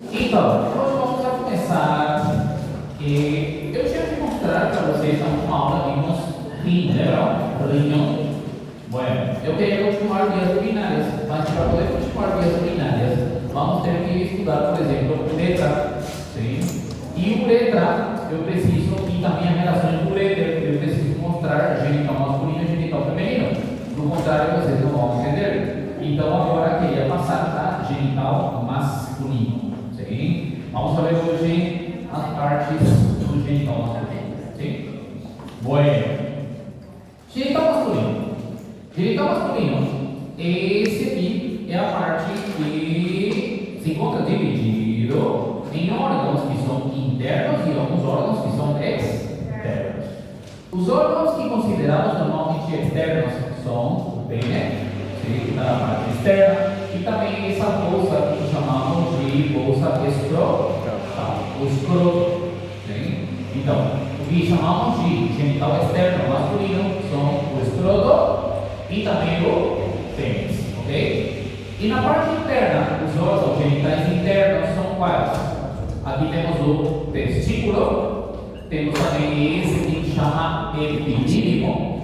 Então, hoje vamos a começar. Eu tinha que mostrar para vocês uma aula de unos riñón. Bueno, eu queria continuar vias urinárias, mas para poder continuar vias urinárias, vamos ter que estudar, por exemplo, uretra. Sim? E uretra, eu preciso, e também a relação entre uretra, eu preciso mostrar genital masculino e genital feminino. Do contrário, vocês não vão entender. Então, agora eu queria passar para genital masculino. Sim? Vamos ver hoje as partes do genital masculino. Sim? Bueno. Genital masculino. Genital masculino, esse aqui é a parte que se encontra dividido em órgãos que são internos e alguns órgãos que são externos. Os órgãos que consideramos normalmente externos são o pene, na parte externa, e também essa bolsa que chamamos de bolsa escrotal, o escroto. Então, o que chamamos de genital externo masculino são o escroto e também o pênis, ok? E na parte interna, os órgãos genitais internos são quais? Aqui temos o testículo, temos também esse que chama epidídimo,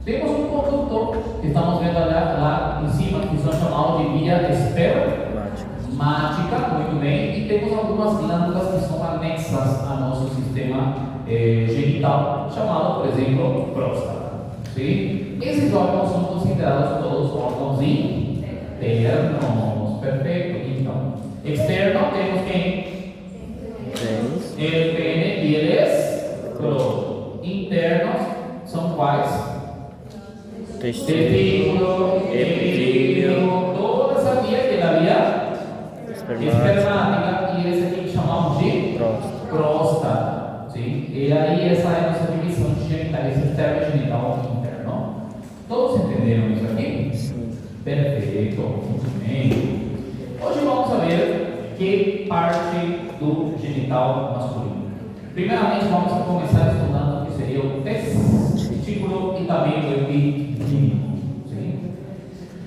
temos um condutor que estamos vendo lá em cima, que são chamados de via espermática, muito bem, e temos algumas glândulas que são anexas ao nosso sistema genital, chamado, por exemplo, próstata. Sim? Esses órgãos são considerados todos órgãos internos. Perfeito. Então, externo temos quem? O pene e el escroto. Internos são quais? Testículo, epidídimo, toda essa via que é a via espermática, e esse aqui que chamamos de próstata. Sim? E aí essa é a nossa divisão de genitais externo e genital interno. Todos entenderam isso aqui? Sim. Perfeito, muito bem. Hoje vamos ver que parte do genital masculino. Primeiramente vamos começar estudando o que seria o testículo e também o epidídimo.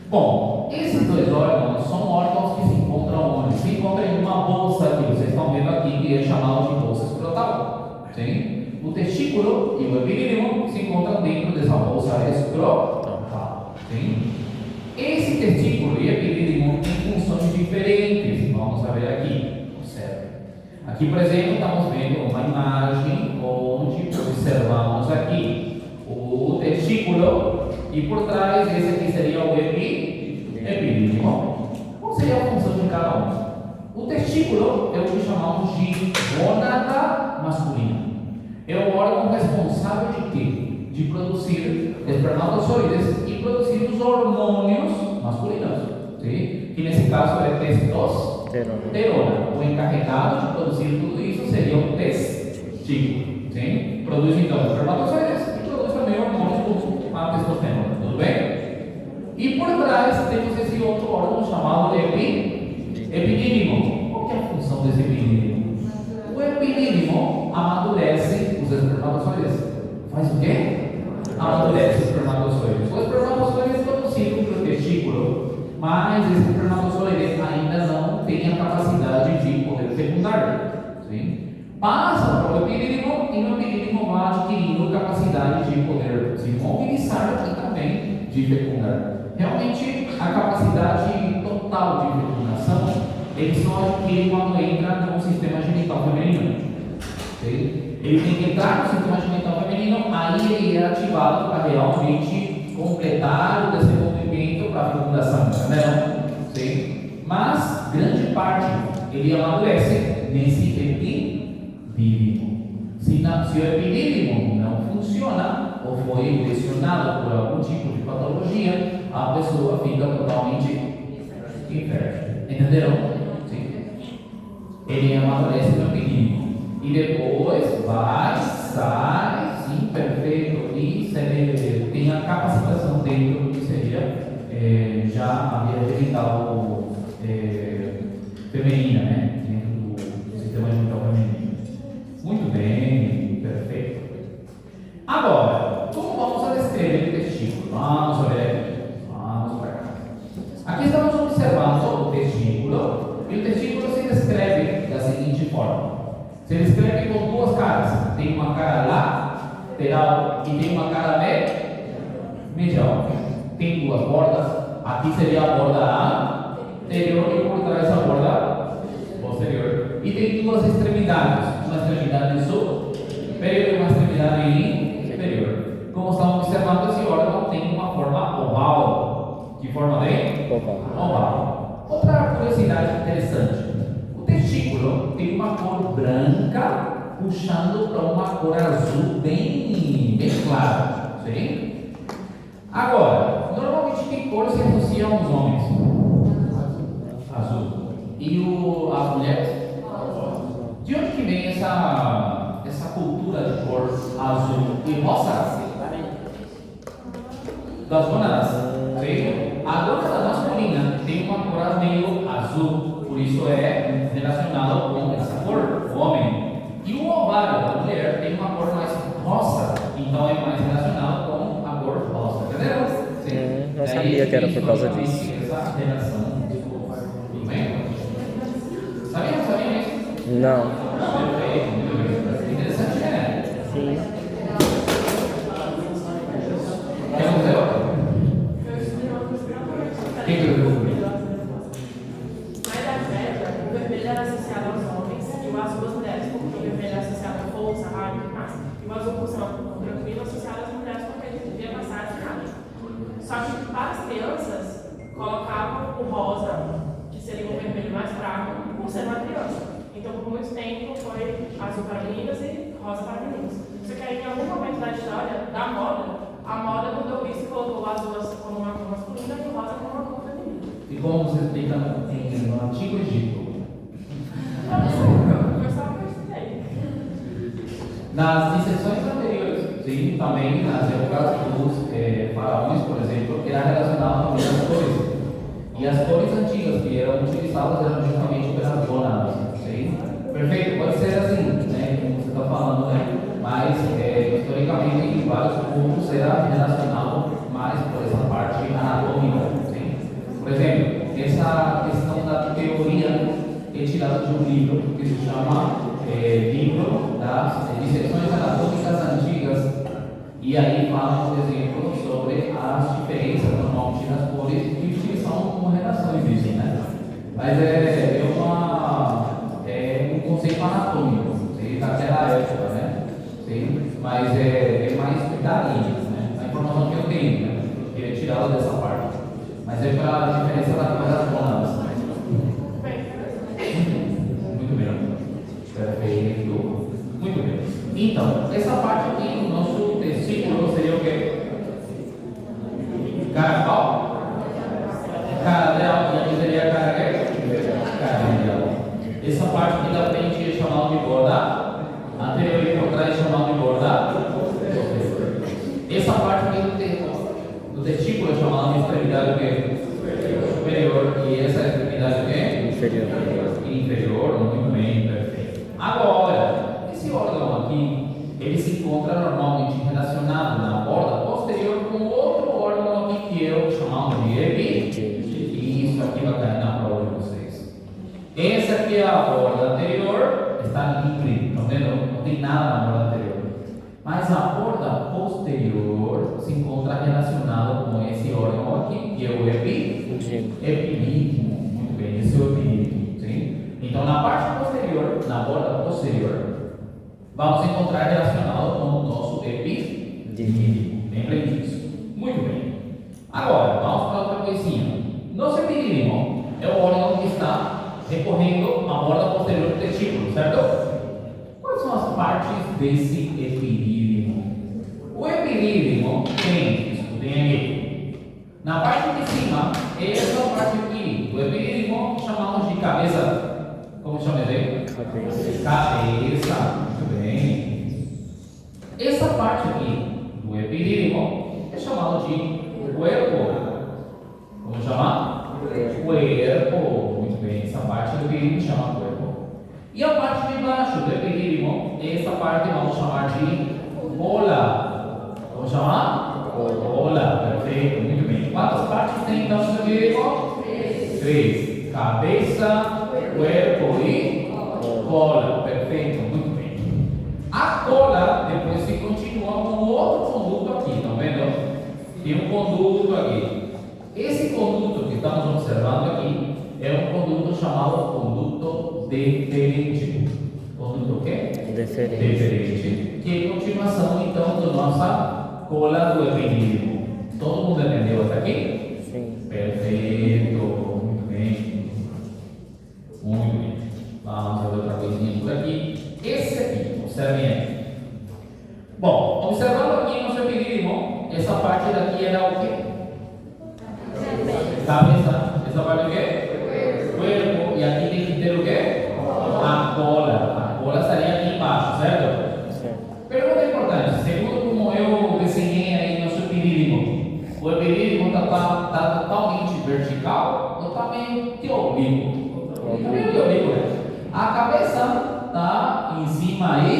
Bom, esses dois órgãos são órgãos que se encontram onde? Se encontram em uma bolsa que vocês estão vendo aqui, que é chamada de bolsa escrotal. Sim? O testículo e o epidídimo se encontram dentro dessa bolsa escrotal. Sim? Esse testículo e epidídimo têm funções diferentes. Vamos ver aqui. Observe. Aqui, por exemplo, estamos vendo uma imagem onde observamos aqui o testículo e por trás esse aqui seria o epidídimo. Qual seria a função de cada um? O testículo é o que chamamos de gônada masculina. É o órgão responsável de quê? De produzir espermatozoides e produzir os hormônios masculinos, sim? Que nesse caso é testosterona. O encarregado de produzir tudo isso seria o testículo, sim? Produz então espermatozoides e produz também hormônios como a testosterona, tudo bem? E por trás temos esse outro órgão chamado epidídimo. Qual que é a função desse epidídimo? O epidídimo amadurece os espermatozoides. Faz o quê? Amadurece os espermatozoides. Os espermatozoides é produzido pelo testículo, mas esse espermatozoide ainda não tem a capacidade de poder fecundar. Sim? Passa para o epidídimo e no epidídimo vai adquirindo capacidade de poder se mobilizar e também de fecundar. Realmente, a capacidade total de fecundação ele só adquire quando entra no sistema genital feminino. Sim? Ele tem que entrar no sistema genital feminino, aí ele é ativado para realmente completar o desenvolvimento para a fecundação, entendeu? Sim? Mas, grande parte, ele amadurece nesse epidídimo. Se o epidídimo não funciona, ou foi lesionado por algum tipo de patologia, a pessoa fica totalmente infértil. Entenderam? Sim. Ele amadurece no epidídimo. E depois vai, sai, sim, perfeito, e tem a capacitação dentro do que seria já a via genital feminina, né? Dentro do sistema genital feminino. Muito bem, perfeito. Agora, como vamos a descrever o testículo? Vamos ver aqui. Vamos para cá. Aqui estamos observando o testículo, e o testículo se descreve forma. Se ele escreve com duas caras, tem uma cara lateral e tem uma cara medial. Tem duas bordas, aqui seria a borda anterior e por trás a borda posterior. E tem duas extremidades, uma extremidade superior e uma extremidade inferior. Como estamos observando, esse órgão tem uma forma oval. Que forma tem? Oval. Outra curiosidade interessante: o testículo tem uma cor branca puxando para uma cor azul bem clara. Sim? Agora, normalmente que cor se associa aos homens? Azul. E as mulheres? De onde que vem essa cultura de cor azul e rosa? Das gonadas. Sim? A gônada masculina tem uma cor meio azul, por isso é relacionado com essa cor, o homem. E o ovário da mulher tem uma cor mais rosa, então é mais relacionado com a cor rosa. Entenderam? Sim. Não sabia que era por causa disso. Essa relação. Tudo bem? Sabia isso? Não. Perfeito, muito bem. Interessante, né? Sim. Quer fazer outra? Quem que eu descobri? Na Idade Média, o vermelho era associado aos homens e o azul às mulheres, porque o vermelho era associado à força, à raiva e mais. E o azul, por ser uma cor tranquila, associado às mulheres, porque ele devia passar de raiva. Só que para as crianças, colocavam o rosa, que seria um vermelho mais fraco, por ser uma criança. Então, por muito tempo, foi azul para meninas e rosa para meninos. Só que aí, em algum momento da história, da moda, a moda mudou isso e colocou o azul como uma cor masculina e o rosa como uma cor feminina. E como você explica no Antigo Egito? Eu não sei, eu só estudei. Nas dissensões anteriores, sim, também nas épocas dos faraós, por exemplo, era relacionado também às cores. E as cores antigas que eram utilizadas eram justamente pelas gônadas, sim? Perfeito, pode ser assim, né, como você está falando, né? Mas historicamente em vários povos era relacionado mais por essa parte anatômica, sim? Por exemplo, essa questão da teoria é tirada de um livro que se chama Livro das Dissecções Anatômicas Antigas, e aí fala, por exemplo, sobre as diferenças normalmente nas cores que utilizam como relações disso, né? Mas um conceito anatômico, sim, daquela época, né? Sim, mas é mais daí, né? A informação que eu tenho, né? Que é tirada dessa parte. Mas é para a diferença das gonadas. Muito bem. Perfeito. Muito bem. Então, essa parte aqui do nosso testículo seria o quê? Cara qual? Cara real. E aqui seria cara quê? Cara medial. Essa parte aqui da frente é chamada de borda anterior e por trás é chamada de borda posterior. Essa parte aqui do testículo é chamada de extremidade o quê? Superior. E essa extremidade o quê? Inferior. Inferior, muito bem, perfeito. Agora, esse órgão aqui, ele se encontra normalmente relacionado na borda posterior com outro órgão aqui que eu chamo de epidídimo. Isso aqui vai cair na prova de vocês. Essa aqui é a borda anterior, está livre, não tem nada na borda anterior. Mas a borda posterior se encontra relacionada com esse órgão aqui, que é o epidídimo. Muito bem, esse é o epidídimo, sim? Então, na parte posterior, na borda posterior, vamos encontrar relacionado com o nosso epidídimo. Lembrem disso. Muito bem. Agora, vamos para outra coisinha. Nosso epidídimo é o órgão que está recorrendo à borda posterior do testículo, certo? Quais são as partes desse epidídimo? O epidídimo tem, escutem aqui, na parte de cima, essa parte aqui do epidídimo chamamos de cabeça. Como chama ele? Cabeça. Muito bem. Essa parte aqui do epidídimo é chamado de corpo. Como chama? Corpo. Muito bem. Essa parte do epidídimo chama corpo. E a parte de baixo do epidídimo, essa parte vamos chamar de bola. Vamos chamar? Bola. Perfeito. Muito bem. Quantas partes tem então no epidídimo? Três. Cabeça, corpo e bola. tem um conduto aqui. Esse conduto que estamos observando aqui é um conduto chamado conduto deferente. Conduto o quê? Deferente. Deferente. Que é a continuação, então, da nossa cola do epidídimo. Todo mundo entendeu até aqui? Sim. Perfeito. Muito bem. Muito bem. Vamos ver outra coisinha por aqui. Esse aqui, observem aqui. Bom, observando aqui no seu epidídimo, essa parte daqui era o quê? Cabeça. Essa parte o quê? Corpo. E aqui tem que ter o quê? A cola. A cola estaria aqui embaixo, certo? Certo. Pergunta importante. Segundo como eu desenhei aí no seu epidídimo, o epidídimo está totalmente vertical ou está meio que oblíquo? Está meio que oblíquo, né? A cabeça está em cima aí,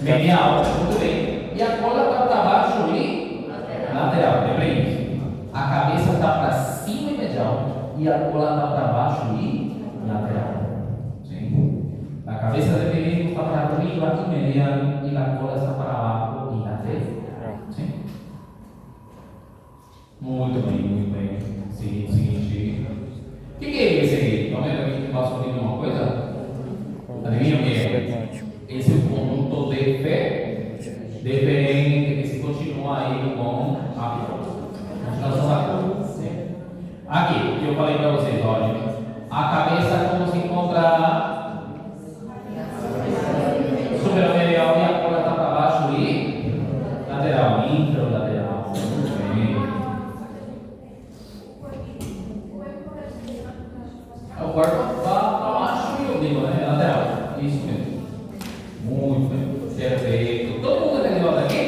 medial, muito bem. E a cola está para baixo e lateral, lembra isso? A cabeça está para cima e medial, e a cola está para baixo e lateral. Sim? A cabeça do epidídimo está para arriba e medial, e a cola está para abaixo e lateral. Sim? Muito bem, muito bem. Seguinte. O que é esse aqui? Estão vendo aqui que nós falamos uma coisa? Adivinha o que é? Esse é o conjunto deferente que se continua aí com a continuação da cor. Aqui, que eu falei para vocês, olha, a cabeça como se encontra superomedial e a cola está para baixo e lateral, intralateral. O corpo está para baixo e o oblíquo, né? Lateral. Isso mesmo. Muito bem. Perfeito. Todo mundo entendeu até aqui?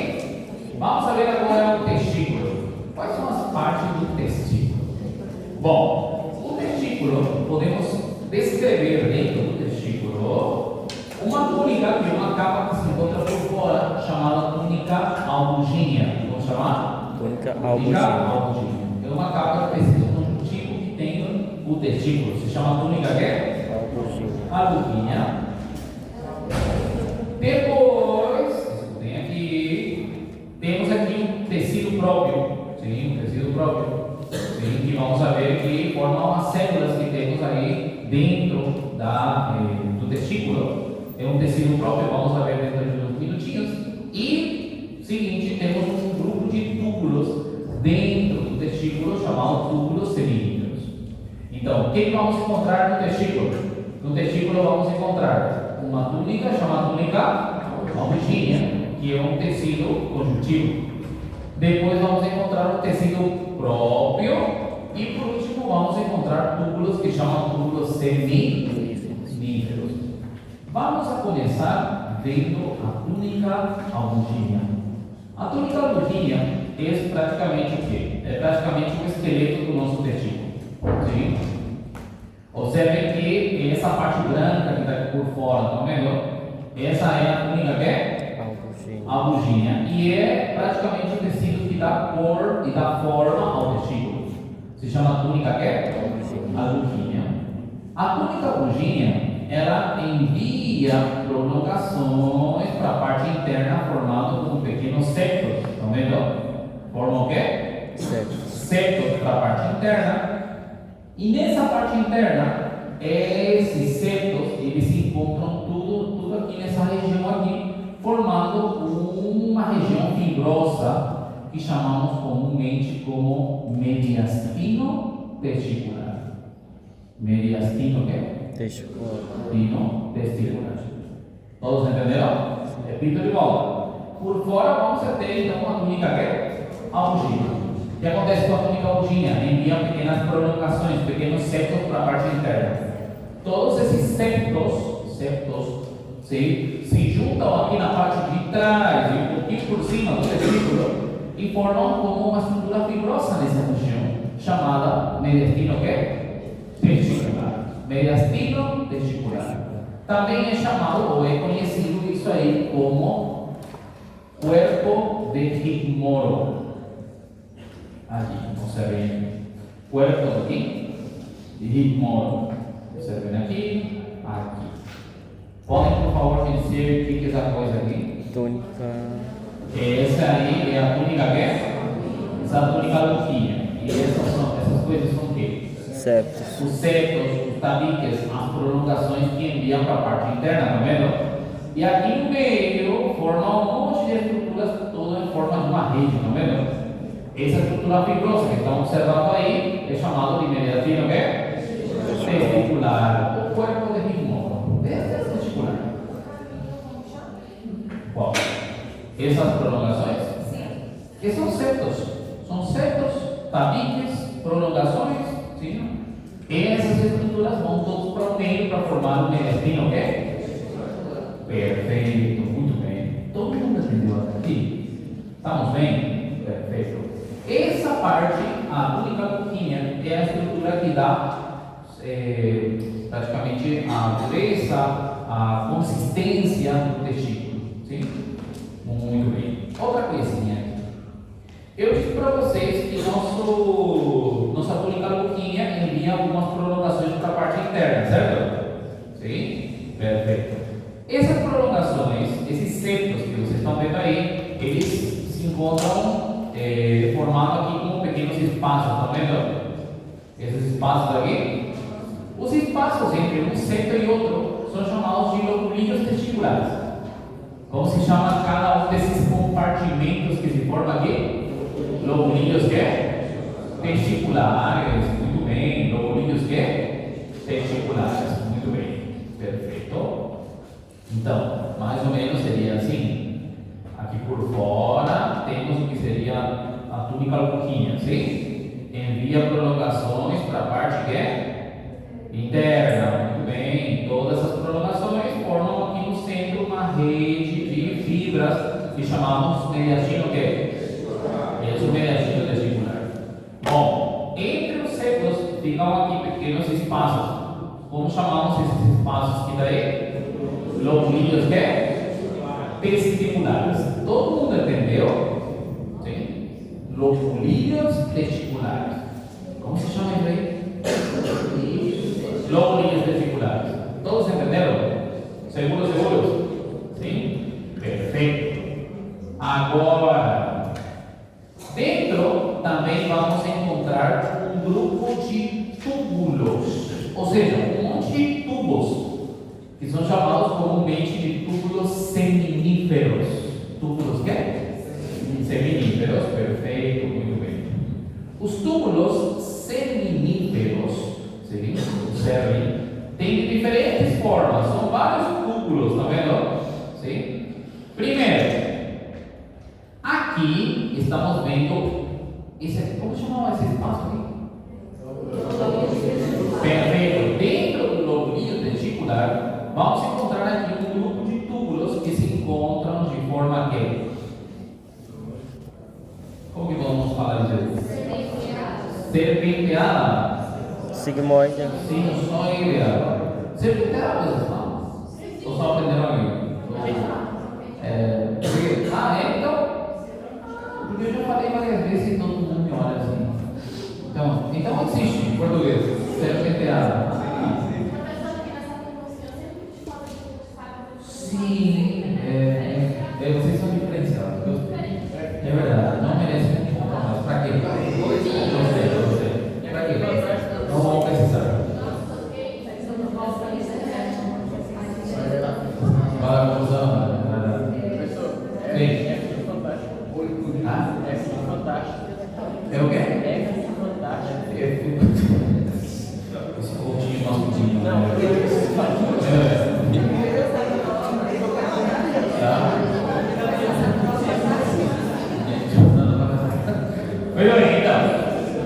Vamos saber agora o testículo. Quais são as partes do testículo? Bom, o testículo, podemos descrever dentro do testículo uma túnica, que é uma capa que se encontra por fora, chamada túnica albugínea. Vamos chamar? Túnica Túnica albugínea. albugínea. É uma capa de tecido conjuntivo que tem o testículo. Se chama túnica o quê? Albugínea. Albugínea. Depois, escutem aqui, temos aqui um tecido próprio. Sim, um tecido próprio. Sim, que vamos saber que formam as células que temos aí dentro do testículo. É um tecido próprio, vamos ver dentro de uns minutinhos. E, seguinte, temos um grupo de túbulos dentro do testículo chamado túbulos semínicos. Então, o que vamos encontrar no testículo? No testículo vamos encontrar uma túnica chamada túnica albugínea, que é um tecido conjuntivo. Depois vamos encontrar um tecido próprio e por último vamos encontrar túbulos que chamam túbulos seminíferos. Vamos a começar vendo a túnica albugínea. A túnica albugínea é praticamente o quê? É praticamente o esqueleto do nosso testículo. Sim? Observem que essa parte branca que está aqui por fora, estão vendo? Essa é a túnica que é? Albugínea. E é praticamente o tecido que dá cor e dá forma ao testículo. Se chama túnica que é? Albugínea. A túnica albugínea, ela envia prolongações para a parte interna formando como pequenos septos. Estão vendo? Formam o quê? Septos para a parte interna. E nessa parte interna, esses septos, eles se encontram tudo aqui nessa região aqui, formando uma região fibrosa que chamamos comumente como mediastino testicular. Mediastino quê? Testicular. Testicular. Todos entenderam? Repito de volta. Por fora vamos ter então uma túnica quê? Albugínea. O que acontece com a túnica albugínea? Envia pequenas prolongações, pequenos septos para a parte interna. Todos esses septos se juntam aqui na parte de trás e um pouquinho por cima do testículo e formam como uma estrutura fibrosa nessa região, chamada mediastino testicular. Mediastino testicular. Também é chamado ou é conhecido isso aí como cuerpo de Higmoro. Aqui, observem. Cuerpo aqui de Higmoro. Observem aqui. Podem, por favor, me dizer o que é essa coisa aqui? Túnica. Essa aí é a túnica que é? Essa túnica louquinha. E essas coisas são o quê? Septos. Os septos, os tabiques, as prolongações que enviam para a parte interna, tá vendo? E aqui no meio forma um monte de estruturas, todas em forma de uma rede, tá vendo? Essa estrutura fibrosa que estão observando aí é chamado de mediastino que é? Testicular. O corpo de ritmo. Testicular. Bom, essas prolongações? Que são septos. São septos, tabiques, prolongações, sim? E essas estruturas vão todos para o meio para formar o mediastino que é? Perfeito, muito bem. Todo mundo entendeu até aqui? Estamos bem? Perfeito. Essa parte, a túnica louquinha, é a estrutura que dá praticamente a dureza, a consistência do testículo. Sim? Muito bem. Outra coisinha aqui. Eu disse para vocês que nossa túnica louquinha envia algumas prolongações para a parte interna, certo? Sim? Perfeito. Essas prolongações, esses septos que vocês estão vendo aí, eles se encontram formados aqui como pequenos espaços, estão vendo? Esses espaços aqui, os espaços entre um septo e outro são chamados de lobulíneos testiculares. Como se chama cada um desses compartimentos que se formam aqui? Lobulíneos que é? Testiculares, muito bem. Lobulíneos que é? Testiculares, muito bem. Perfeito. Então, mais ou menos seria assim. Aqui por fora temos o que seria a túnica louquinha, sim? Envia prolongações para a parte que é interna, muito bem. Todas essas prolongações formam aqui no centro uma rede de fibras que chamamos mediastino que é? Esse é o mediastino testicular. Bom, entre os septos ficam aqui pequenos espaços. Como chamamos esses espaços que daí? Lobulíneos que é? Testiculares. Todo mundo entendeu? Sim? Lobulíneos testiculares. Como se chama isso aí? Lobulíneos testiculares. Todos entenderam? Seguros? Sim? Perfeito. Agora, dentro também vamos encontrar um grupo de túbulos. Ou seja, um monte de tubos que são chamados comumente de túbulos seminíferos. Túbulos que é? Seminíferos, perfeito, muito bem. Os túbulos seminíferos, sim, observem, têm diferentes formas, são vários túbulos, tá vendo? Sim? Primeiro, aqui estamos vendo, como chamava esse espaço aqui? Perfeito, dentro do lobulíneo testicular, vamos encontrar aqui um grupo de túbulos que se encontram de forma que? Como que vamos falar disso? Serpenteada. Sigmoide. Sinusoidea. Serpenteada vocês falam? Ou só aprenderam ali? Então? Porque eu já falei várias vezes e todo mundo me olha assim. Então existe em português. Serpenteada. Sim, vocês são diferenciados. É verdade, não merece um pouco mais. Pra quê? Eu sei. Pra quê? Não vamos precisar. Para a conclusão. Sim. É o quê? F fantástico. Esse pontinho masculino. Muito bem, então.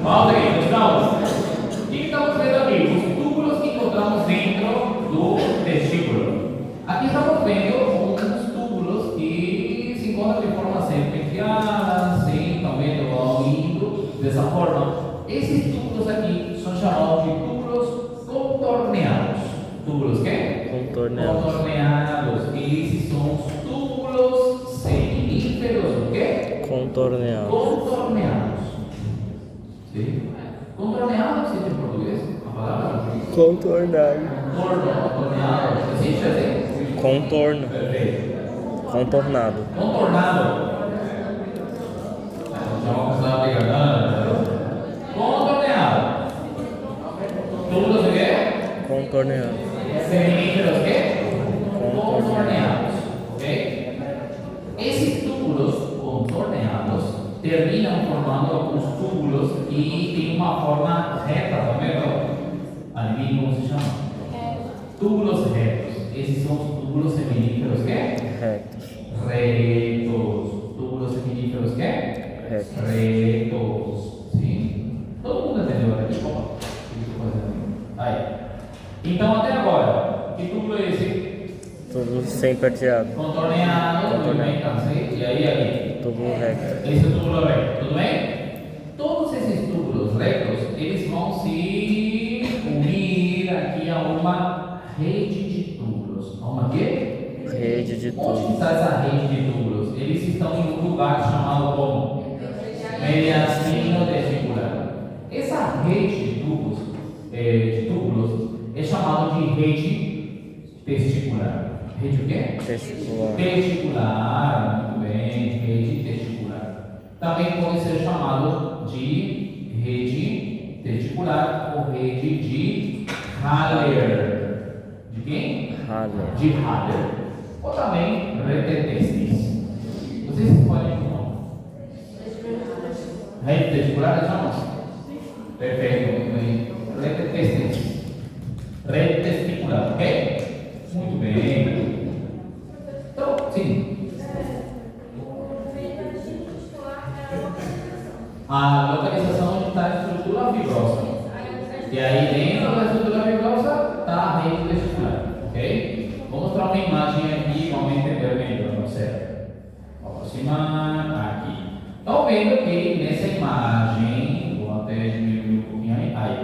Volta aqui, continuamos. O que estamos vendo aqui? Os túbulos que encontramos dentro do testículo. Aqui estamos vendo uns túbulos que se encontram de forma serpenteada, assim, também vão indo dessa forma. Esses túbulos aqui são chamados de túbulos contorneados. Túbulos quê? Contorneados. Contorneados. Esses são os túbulos seminíferos, o quê? Contorneados. Contorneados. Sim? Contorneado existe em português? A palavra? Contornado. Contorneado. Existe assim? Contorno. Perfeito. Contornado. Contornado. ligado? Contorneado. Túbulos o quê? Contorneado. Seminíferos o quê? Contorneados. Ok? Esses túbulos contorneados terminam formando alguns túbulos e tem uma forma reta, tá vendo? Adivinha como se chama? Túbulos retos. Esses são os túbulos seminíferos que? Retos. Retos. Túbulos seminíferos que? Retos. Retos. Sim. Todo mundo entendeu até aqui? Opa. Aí. Então até agora, que túbulo é esse? Tudo sem prateado. Contorneado, tudo bem, cansei. E aí, aqui? Túbulo reto. Esse é o túbulo reto, tudo bem? Todos esses túbulos retos, eles vão se unir aqui a uma rede de túbulos. A uma quê? Rede de Onde túbulos. está essa rede de túbulos? Eles estão em um lugar chamado como? Mediastino testicular. Essa rede de túbulos é chamado de rede testicular. Rede o quê? Testicular. Testicular, muito bem, rede testicular. Também pode ser chamado de rede testicular ou rede de Haller. De quem? Haller. De Haller. Ou também retetestis. Vocês escolhem o nome. Rede testicular é chamado? Perfeito, muito bem. Retetestis. Rede testicular, ok? Muito bem. Então, sim. A localização onde está a estrutura fibrosa. E aí dentro da estrutura fibrosa está a rede testicular, ok? Vou mostrar uma imagem aqui, vamos entender melhor, não sei. Vou aproximar aqui. Estão vendo que nessa imagem, vou até diminuir um pouquinho aí.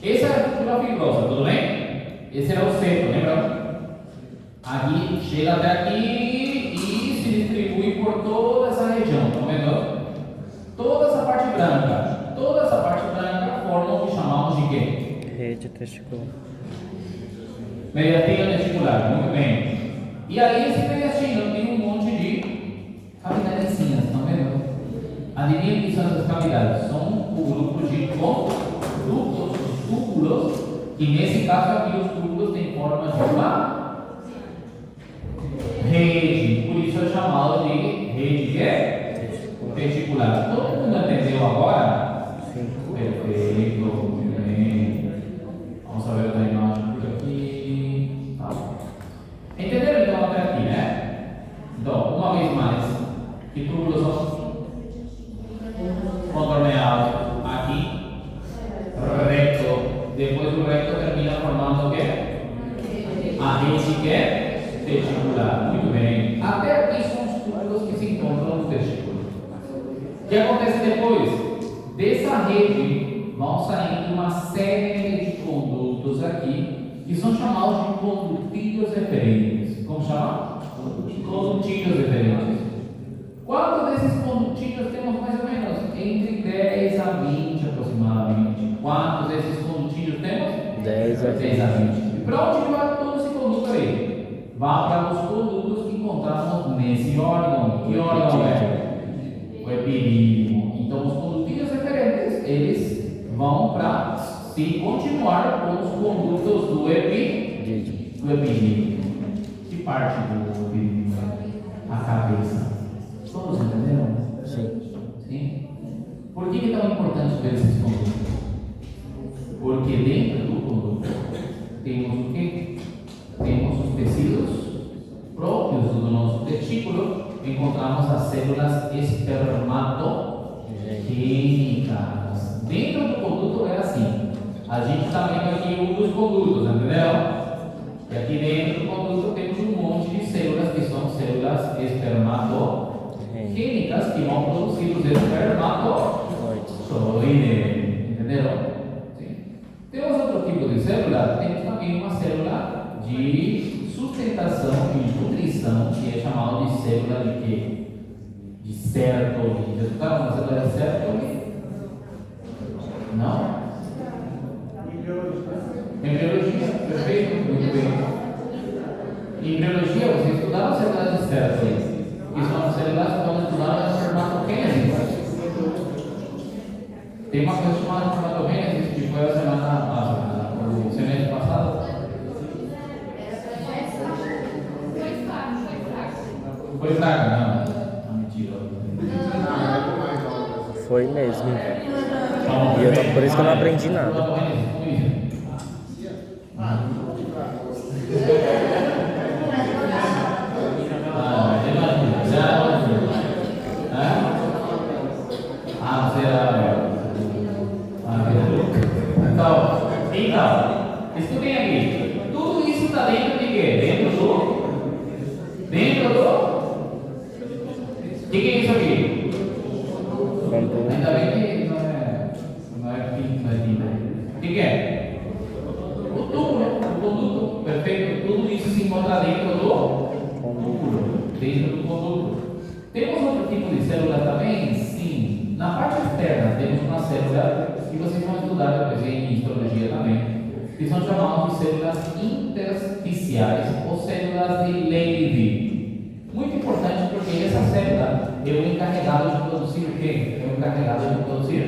Essa é a estrutura fibrosa, tudo bem? Esse era o centro, lembra? Aqui chega até aqui e se distribui por toda essa região, estão vendo? Toda essa parte branca forma o que chamamos de quê? Rede testicular. Mediastino testicular, muito bem. E aí esse mediastino tem um monte de cavidades, estão vendo? Adivinha o que são essas cavidades? São um grupo de condutos, túbulos, e nesse caso aqui os túbulos têm forma de uma rede, por isso é chamado de rede testicular. Todo mundo entendeu agora? Sim. Perfeito, muito bem. Vamos ver outra imagem por aqui. Tá. Entenderam então até aqui, né? Então, uma vez mais, que túbulos são contorneados aqui, reto. Depois do reto termina formando o quê? A rede que é testicular. Muito bem. Até aqui são os túbulos que se encontram no testículo. O que acontece depois? Dessa rede vão saindo uma série de condutos aqui que são chamados de condutilhos referentes. Como chamar? Condutilhos referentes. Quantos desses condutilhos temos mais ou menos? Entre 10 a 20 aproximadamente. Quantos desses condutilhos temos? 10 a 10 a 20. E para onde vai todo esse conduto aí? Vai para os condutos que encontramos nesse órgão. Que órgão é? O epidídimo. Então os condutilhos referentes, eles vão para se continuar com os condutos do epidídimo. Que parte do epidídimo? A cabeça. Todos entenderam? Sim. Sim? Por que é tão importante ver esses condutos? Porque dentro do conduto temos o quê? Temos os tecidos próprios do nosso testículo, encontramos as células espermatogênicas. Dentro do conduto é assim. A gente está vendo aqui um dos condutos, entendeu? E aqui dentro do conduto temos um monte de células que são células espermatogênicas que vão produzir os espermatozoides. Entenderam? Sim. Temos outro tipo de célula, temos também uma célula de sustentação e nutrição, que é chamada de célula de quê? De Sertoli. Já escutaram uma célula de Sertoli? Não? Embriologia, perfeito, muito bem. Em embriologia, vocês estudaram células de Sertoli, que são as células que vão estudar a espermatogênese. Tem uma coisa chamada cromatogênese, que foi a o semestre passado. Foi fraca, não. Mentira. Foi mesmo. Por isso que eu não aprendi nada. Então, escutem aqui. Tudo isso está dentro de quê? Dentro do. O que é isso aqui? Ainda bem que não é tinta. O que é? O túbulo, o conduto, perfeito. Tudo isso se encontra dentro do túbulo, dentro do conduto. Temos outro tipo de célula também? Sim. Na parte externa temos uma célula que vocês vão estudar depois em histologia também, que são chamadas de células intersticiais ou células de Leydig. Muito importante porque essa célula é o encarregado de produzir o quê? É o encarregado de produzir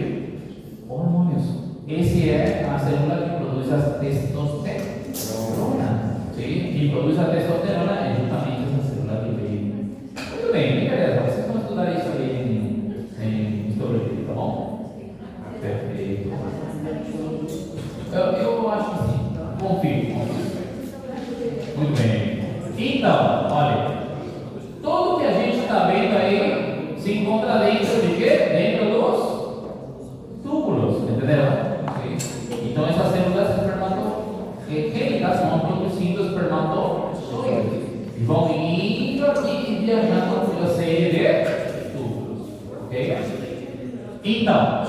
hormônios. Esse é a célula que produz a testosterona. Sim? Quem produz a testosterona é justamente essa célula de Leydig. Muito bem, brincadeira. Vocês vão estudar isso ali em histologia, tá bom? Perfeito. Eu acho que sim. Confio. Muito bem. Então, olha. Tudo que a gente está vendo aí se encontra dentro de quê? Dentro dos túbulos. Entenderam? Sim. Então, essas células espermatogênicas vão produzindo espermatozoides. E vão indo aqui e viajando por uma série de túbulos. Ok? Então,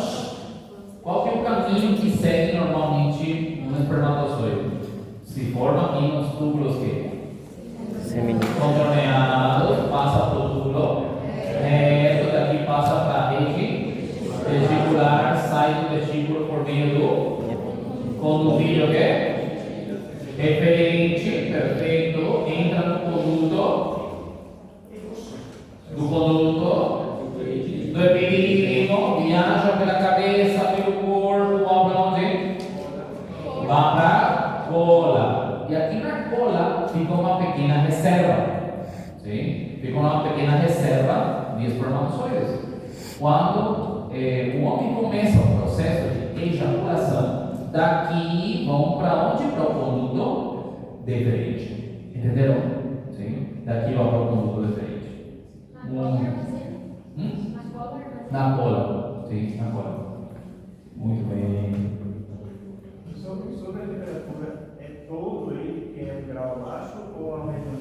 qual que é o caminho que segue normalmente um espermatozoide? Se forma aqui nos túbulos que contorneados, passa para o túbulo reto, daqui passa para a rede testicular, sai do testículo por meio do condutível que é referente, perfeito, entra no conduto do epidídimo, viaja pela cabeça, pelo corpo, vai para onde? Vai para a cola. E aqui na cola fica uma pequena reserva. Sim? Fica uma pequena reserva de espermatozoides. Quando o homem começa o processo de ejaculação, daqui vão para onde? Para o conduto deferente. Entenderam? Sim? Daqui vai para o conduto deferente. Na cola. Sim, na cola. Muito bem. Sobre a temperatura, é todo ele que é grau abaixo ou aumenta?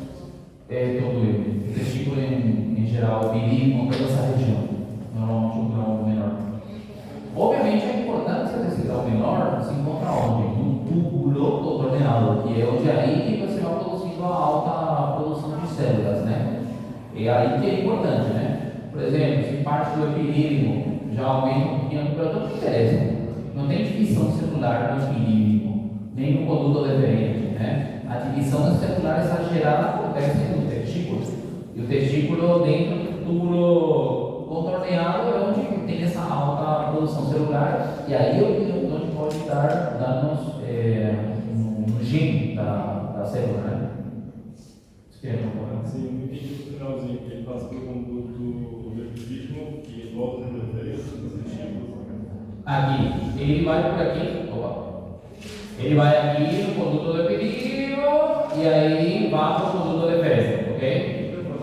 É todo ele. O testículo em geral, epidídimo, toda essa região. Normalmente um grau menor. Obviamente a importância desse grau menor se encontra onde? No túbulo contorneado, que é onde aí que você vai produzindo a alta produção de células, né? É aí que é importante, né? Por exemplo, se parte do epidídimo já aumenta um pouquinho a temperatura, não interessa. Não tem divisão celular no epidídimo, nem no conduto deferente, né? A divisão celular exagerada acontece no testículo. E o testículo dentro do túbulo contorneado é onde tem essa alta produção celular, e aí é onde pode dar danos no gene da célula, né? Sim, no vídeo do finalzinho que ele passa pelo conduto do epidídimo e volta no referência dos testículos. Aqui, ele vai por aqui, ele vai aqui no conduto do epidídimo e aí vai para o conduto deferente, ok?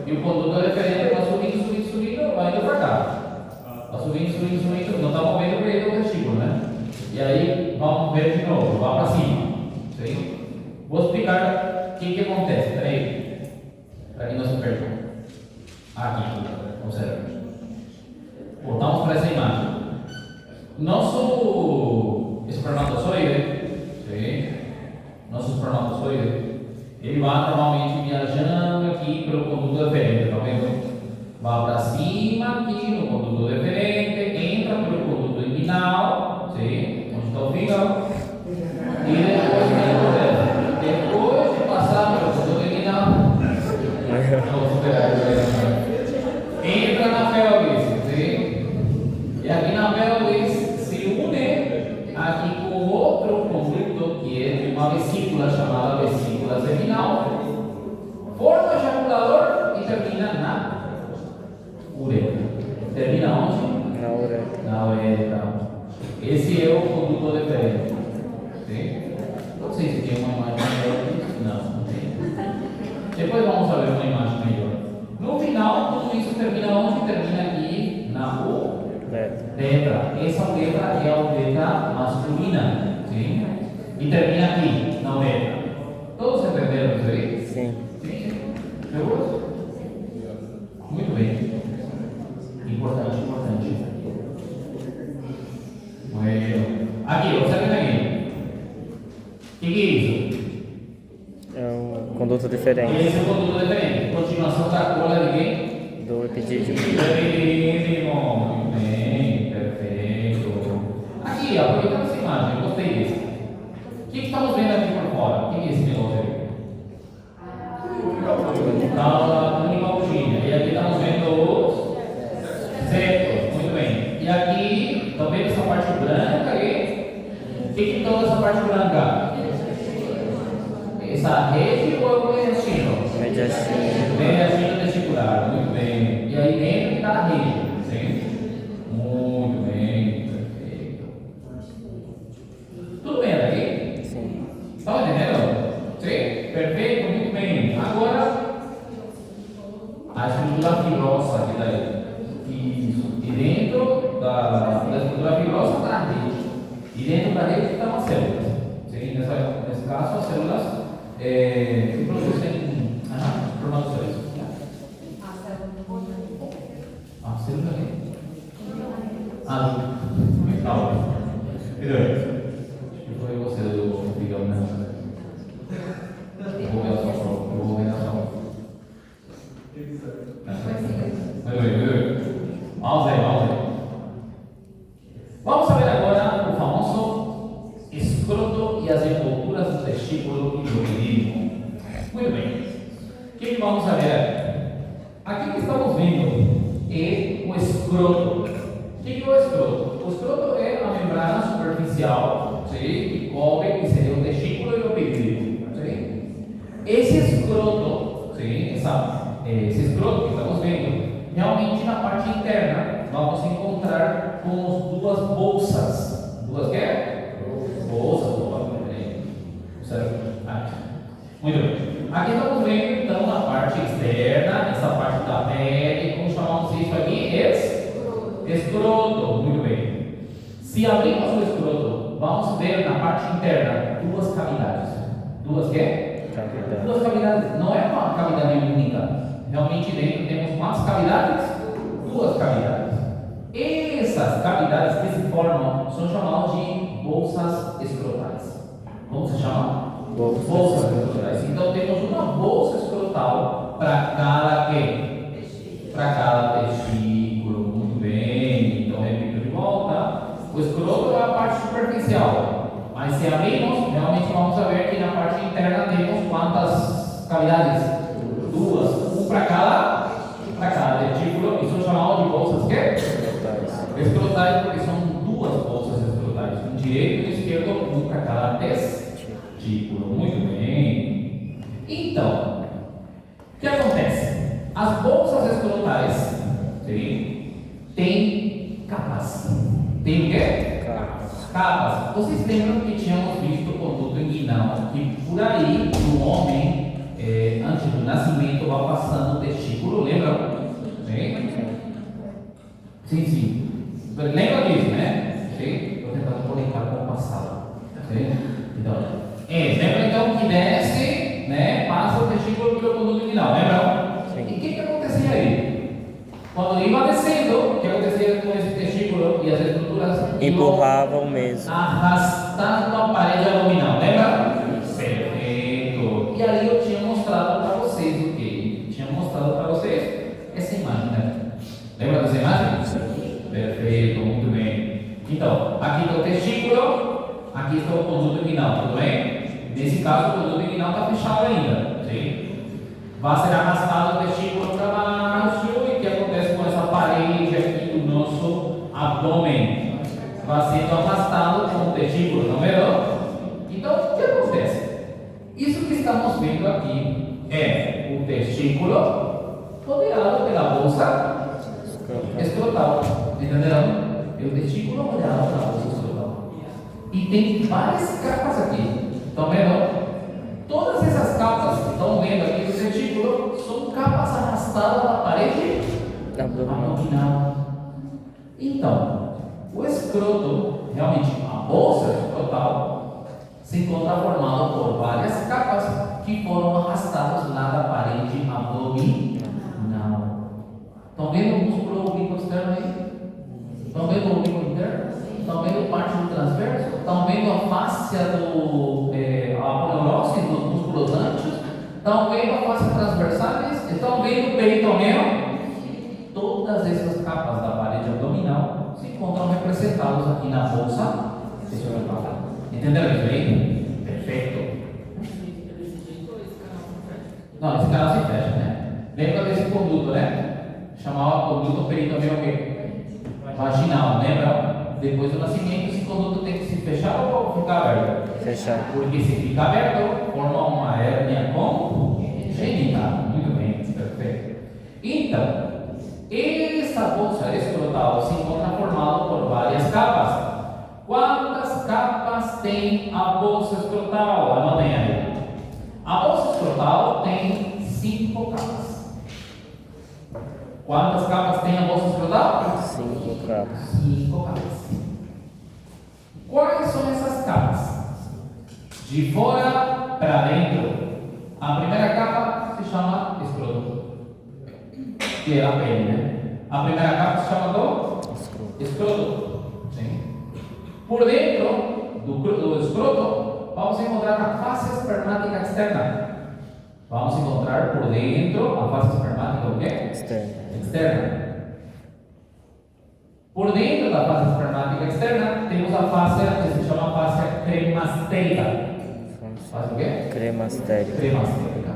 E o conduto deferente vai subindo, vai indo para cá. Vai subindo, não está movendo porque ele é o testículo, né? E aí vamos ver de novo, vai para cima, sim? Vou explicar o que acontece, peraí. Para que não se perca. Aqui, observe. Voltamos para essa imagem. Nosso espermatozoide, ele vai normalmente viajando aqui pelo conduto deferente, tá vendo? Vai para cima aqui no conduto deferente, entra pelo conduto inguinal, sim? Onde está o fígado? E depois vem o cotovelo. Depois de passar pelo conduto inguinal, entra na pelvis, sim? E aqui na pelvis se une E termina aqui, na orelha. Todos entenderam isso aí? Sim. Sim. Seguro? Muito bem. Importante, importante. Bueno. Aqui, observe aqui. O que é isso? É um conduto diferente Esse é o conduto diferente. Continuação da cola de quem? do epidídimo. Epidídimo. Muito bem, perfeito. Aqui, aproveitando essa imagem, eu gostei desse. O que estamos vendo aqui por fora? O que é esse negócio aí? Da animaltinha. E aqui estamos vendo os septos. Muito bem. E aqui, estão vendo essa parte branca aí? O que é toda essa parte branca? Essa rede ou o intestino? Mediastino. Mediastino testicular. Muito bem. E aí dentro está a rede. Sim? Muito bem. Perfeito. Tudo bem aqui? Sim. Estão entendendo? Sim? Perfeito, muito bem. Agora, a estrutura fibrosa aqui daí. Isso. E dentro da estrutura fibrosa está a rede. E dentro da rede estão as células. Sim? Nesse caso, as células que produzem espermatozoides. A célula aqui? Calma. Acho que foi você do Miguel, né? Eu vou ver a sua prova. Eu vou ver a sua prova. Muito bem. Vamos aí. Vamos saber agora o famoso escroto e as envolturas do testículo e do epidídimo. Muito bem. O que vamos saber aqui? Aqui que estamos vendo é o escroto. O que é o escroto? O escroto é a membrana superficial, sim, que cobre, que seria o testículo e o epidídimo. Sim? Esse escroto, sim, esse escroto que estamos vendo, realmente na parte interna vamos encontrar com duas bolsas. Duas quê? Bolsas, certo? Aqui. Muito bem. Aqui estamos vendo então na parte externa, essa parte da pele, como chamamos isso aqui? Escroto. Muito bem. Se abrirmos o escroto, vamos ver na parte interna duas cavidades. Duas quê? Cavidade. Duas cavidades. Não é uma cavidade única. Realmente dentro temos quantas cavidades? Duas cavidades. Essas cavidades que se formam são chamadas de bolsas escrotais. Como se chama? Bolsas escrotais. Então temos uma bolsa escrotal para cada quê? Para cada testículo. Muito bem. Então repito de volta. O escroto é a parte superficial. Mas se abrirmos, realmente vamos ver que na parte interna temos quantas cavidades? Duas. Um para cada testículo. E são chamadas de bolsas quê? Escrotais, porque são duas bolsas escrotais. Um direito e um esquerdo, um para cada testículo. Muito bem. Então, o que acontece? As bolsas escrotais têm capas. Tem o quê? Capas. Vocês lembram que tínhamos visto o conduto inguinal, que por aí o homem, antes do nascimento, vai passando o testículo, lembram? Sim. Lembra disso, né? Sim? Estou tentando conectar com o passado. Sim? Então, lembra então que desce, né? Passa o testículo pelo conduto inguinal, lembra? Sim. E o que acontecia aí? Quando ia descendo, o que acontecia com esse testículo e as estruturas? Empurravam mesmo. Arrastando a parede abdominal, lembra? Perfeito. E aí eu tinha mostrado para vocês o quê? Tinha mostrado para vocês essa imagem, né? Lembra dessa imagem? Sim. Perfeito, muito bem. Então, aqui está o testículo, aqui está o conduto inguinal, tudo bem? Nesse caso, o conduto inguinal está fechado ainda, sim? Vai ser arrastado o testículo para baixo. E o que acontece com essa parede aqui do nosso abdômen? Vai sendo arrastado com o testículo, não é? Então, o que acontece? Isso que estamos vendo aqui é o testículo rodeado pela bolsa escrotal. Entenderam? É o testículo rodeado pela bolsa escrotal. E tem várias capas aqui. Estão vendo? Todas essas capas que estão vendo aqui do testículo são capas arrastadas da parede abdominal. Então, o escroto, realmente a bolsa escrotal, se encontra formado por várias capas que foram arrastadas lá da parede abdominal. Estão vendo o músculo oblíquo externo aí? Estão vendo o oblíquo interno? Estão vendo parte do transverso? Estão vendo a fáscia do aponeurose, dos músculos anchos? Estão vendo a fáscia transversalis? Estão vendo o peritoneu? Todas essas capas da parede abdominal se encontram representadas aqui na bolsa escrotal. Entenderam isso aí? Perfeito. Não, esse canal se fecha, né? Lembra desse conduto, né? Chamava conduto peritoneu vaginal, lembra? Depois do nascimento, esse conduto tem que se fechar ou ficar aberto? Fechar. Porque se fica aberto, forma uma hérnia congênita. Muito bem, perfeito. Então, essa bolsa escrotal se encontra formada por várias capas. Quantas capas tem a bolsa escrotal? Anotem aí. A bolsa escrotal tem 5 capas. Quantas capas tem a bolsa escrotal? 5 capas. 5 capas. Quais são essas capas? De fora para dentro. A primeira capa se chama escroto, que é a pele, né? A primeira capa se chama do escroto. Sim. Por dentro do escroto, vamos encontrar a face espermática externa. Vamos encontrar por dentro a face espermática o quê? Externa. Por dentro da face espermática externa, temos a face que se chama face cremastérica. Face o quê? Cremastérica. Cremastérica.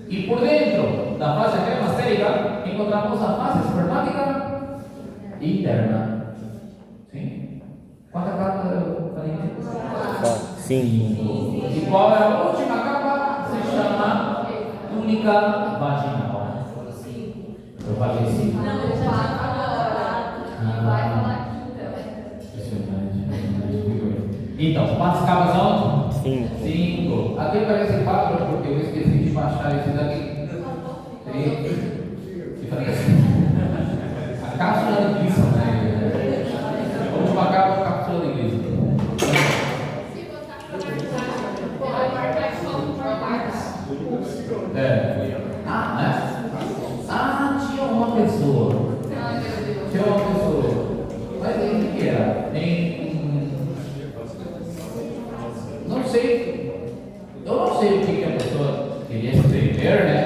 E por dentro da face cremastérica, encontramos a face espermática interna. Sim? Quantas capas eu falei? 5. E qual é a última capa? Se chama túnica vaginal. Eu falei 5. Então, quantas capas são? 5. Aqui parece 4 porque eu esqueci de baixar esse daqui. 3. E falei assim. A cápsula de Gleason, né? A última capa é a cápsula de Gleason. Tinha uma pessoa. Mas ele que era? Não sei. Eu não sei o que a pessoa queria escrever, né?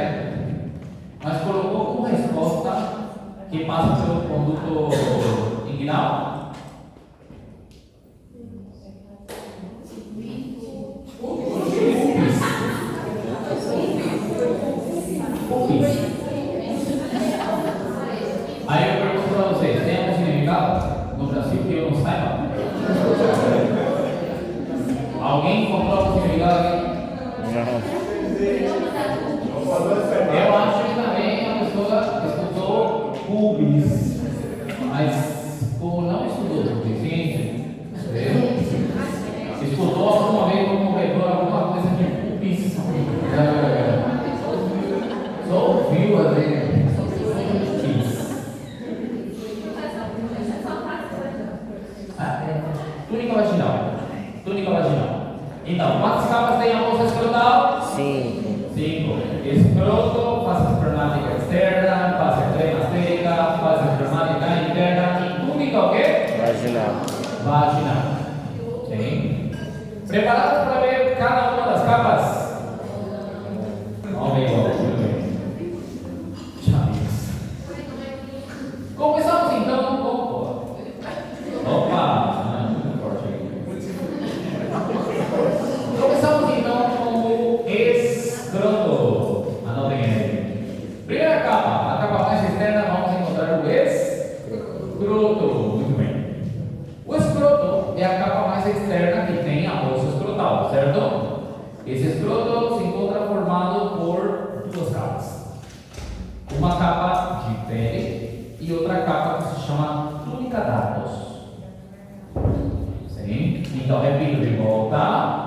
Mas colocou como resposta que passa pelo conduto inguinal. Aí eu pergunto para vocês, tem algum significado no Brasil que eu não saiba? Alguém encontrou algum significado aqui? Eu acho que também a pessoa estudou pubis, mas como não estudou suficiente, estudou alguma vez como corretor alguma coisa de pubis, só ouviu a ver. Túnica vaginal. Túnica vaginal. Então, quantas capas tem a bolsa escrotal? 5. 5. Escroto, face espermática externa, face cremastérica, face espermática interna e túnica o quê? Vaginal. Vaginal. Sim. Preparados para ver cada uma das capas? Vamos ver igual. Começamos então com. Opa! Começamos então com o escroto. Anotem aí. Primeira capa, a capa mais externa, vamos encontrar o escroto. Muito bem. O escroto é a capa mais externa que tem a bolsa escrotal, certo? Esse escroto se encontra formado por 2 capas. Uma capa de pele e outra capa que se chama túnica dardos. Sim? Então, repito de volta.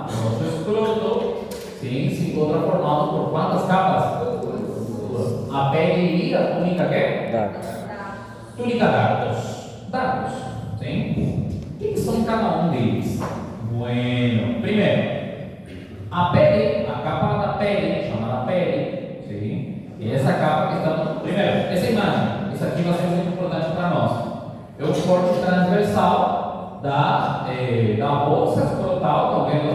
O nosso escroto se encontra formado por quantas capas? A pele e a túnica quê? Túnica dardos. Dardos. Sim? O que são cada um deles? Bueno, primeiro, a pele, a capa da pele, chamada pele, sim? E essa capa que estamos. Primeiro, essa imagem, isso aqui vai ser muito importante para nós. É o corte transversal da bolsa escrotal, estão vendo?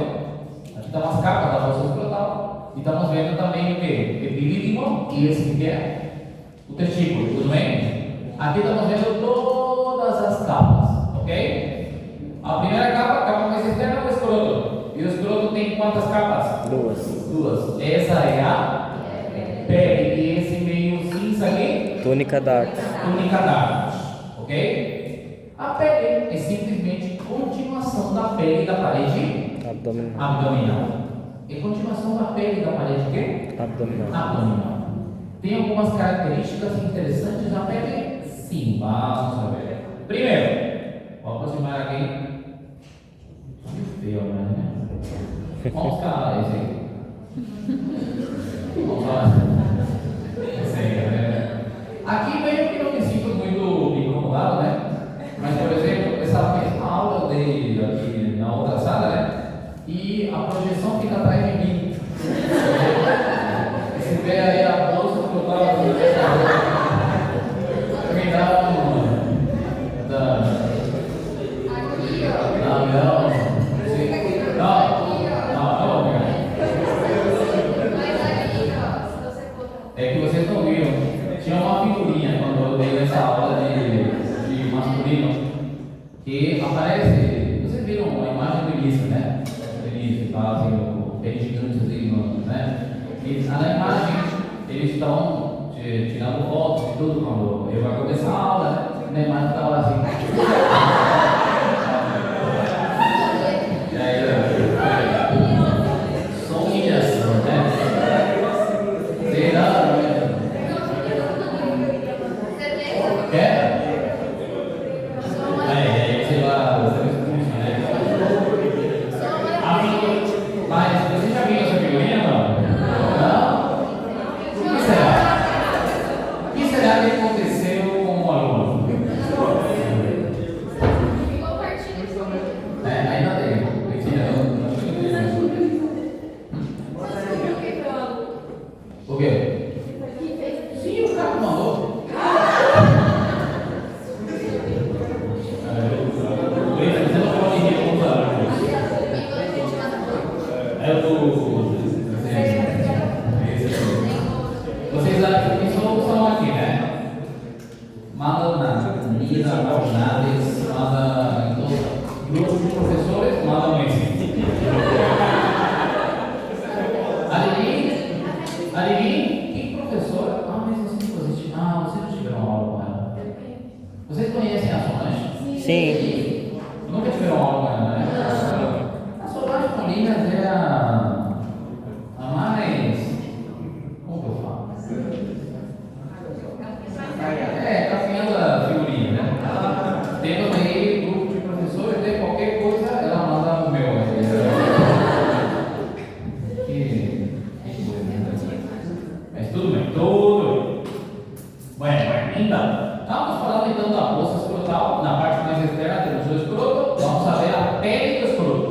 Aqui estão as capas da bolsa escrotal. E estamos vendo também o que? Epidídimo e esse que é o testículo, tudo bem? Aqui estamos vendo todas as capas, ok? A primeira capa mais externa é o escroto. E o escroto tem quantas capas? Duas. Essa é a pele. E esse meio cinza aqui? Túnica d'arte. Túnica d'arte, ok? A pele é simplesmente continuação da pele da parede abdominal. É continuação da pele da parede quê? Abdominal. Tem algumas características interessantes na pele? Sim, vamos ver. Primeiro, vou aproximar aqui. Que feio, né? Vamos ficar esse aí. Vamos lá. Esse aí, né? Aqui meio que não me sinto muito incomodado, né? Mas, por exemplo, essa mesma aula de aqui na outra sala, né? E a projeção fica atrás de mim. Se vê aí a bolsa que eu estava me dá é que vocês não viram. Tinha uma figurinha quando eu dei essa aula de masculino que aparece. Vocês viram a imagem do início, né? Do início, tá assim, o pé gigantezinho, né? E na imagem eles estão tirando fotos e tudo quando eu vai começar a aula, né? Na imagem estava assim. Vocês acham que solução aqui, né? Manda na Nina, Naves, manda em grupos de professores, manda um esse. Adivinhe? Que professora? Mas vocês não tiveram aula com ela. Vocês conhecem a Solange? Sim. Nunca tiveram aula com ela, né? A Solange Colinas é a mais. Como que eu falo? Caminhando a figurinha, né? Temos aí grupo de professores, tem qualquer coisa, ela manda o meu. Mas tudo bem, tudo bem. Bueno, então, estamos falando então da bolsa escrotal, na parte mais externa temos o escroto, vamos saber a pele do escroto.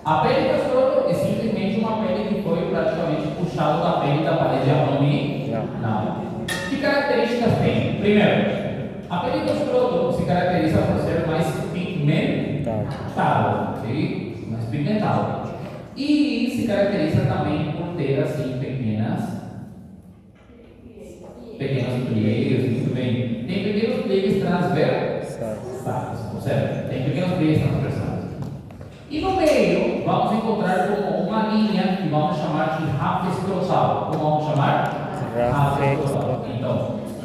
A pele do escroto é simplesmente uma pele que foi praticamente puxada da pele da parede abdominal. Que características tem? Primeiro, a pele do escroto se caracteriza por ser mais pigmentada, ok? Mais pigmentada. E se caracteriza também por ter assim pequenas pliegues, muito bem. Tem pequenos pliegues transversais, certo? Tem pequenos pliegues transversais. E no meio, vamos encontrar como uma linha que vamos chamar de rafa escrotal. Como vamos chamar? Rafa escrotal. Então,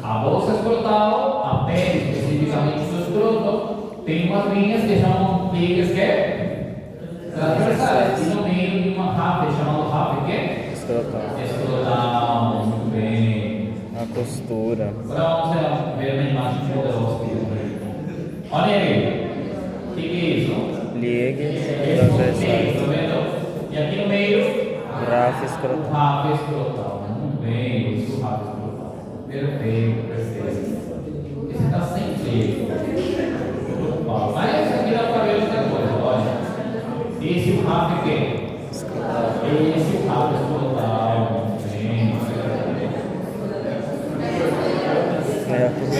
a bolsa escrotal, a pele especificamente do escroto, tem umas linhas que chamam pliegues que é transversais. E no meio de uma rafa, chamado rafa que é? Escrotal, muito bem. A costura. Agora vamos ver na imagem de modelos. Olha aí. O que é isso? Pliegue transversal. Tá vendo? E aqui no meio, Rafa escrotal. Rafa escrotal. Muito bem, isso, Rafa escrotal. Perfeito. Esse está sem jeito. Mas esse aqui dá para ver outra coisa, olha. Esse o rabo é quem? Esse o rabo escrotal. Bem. É.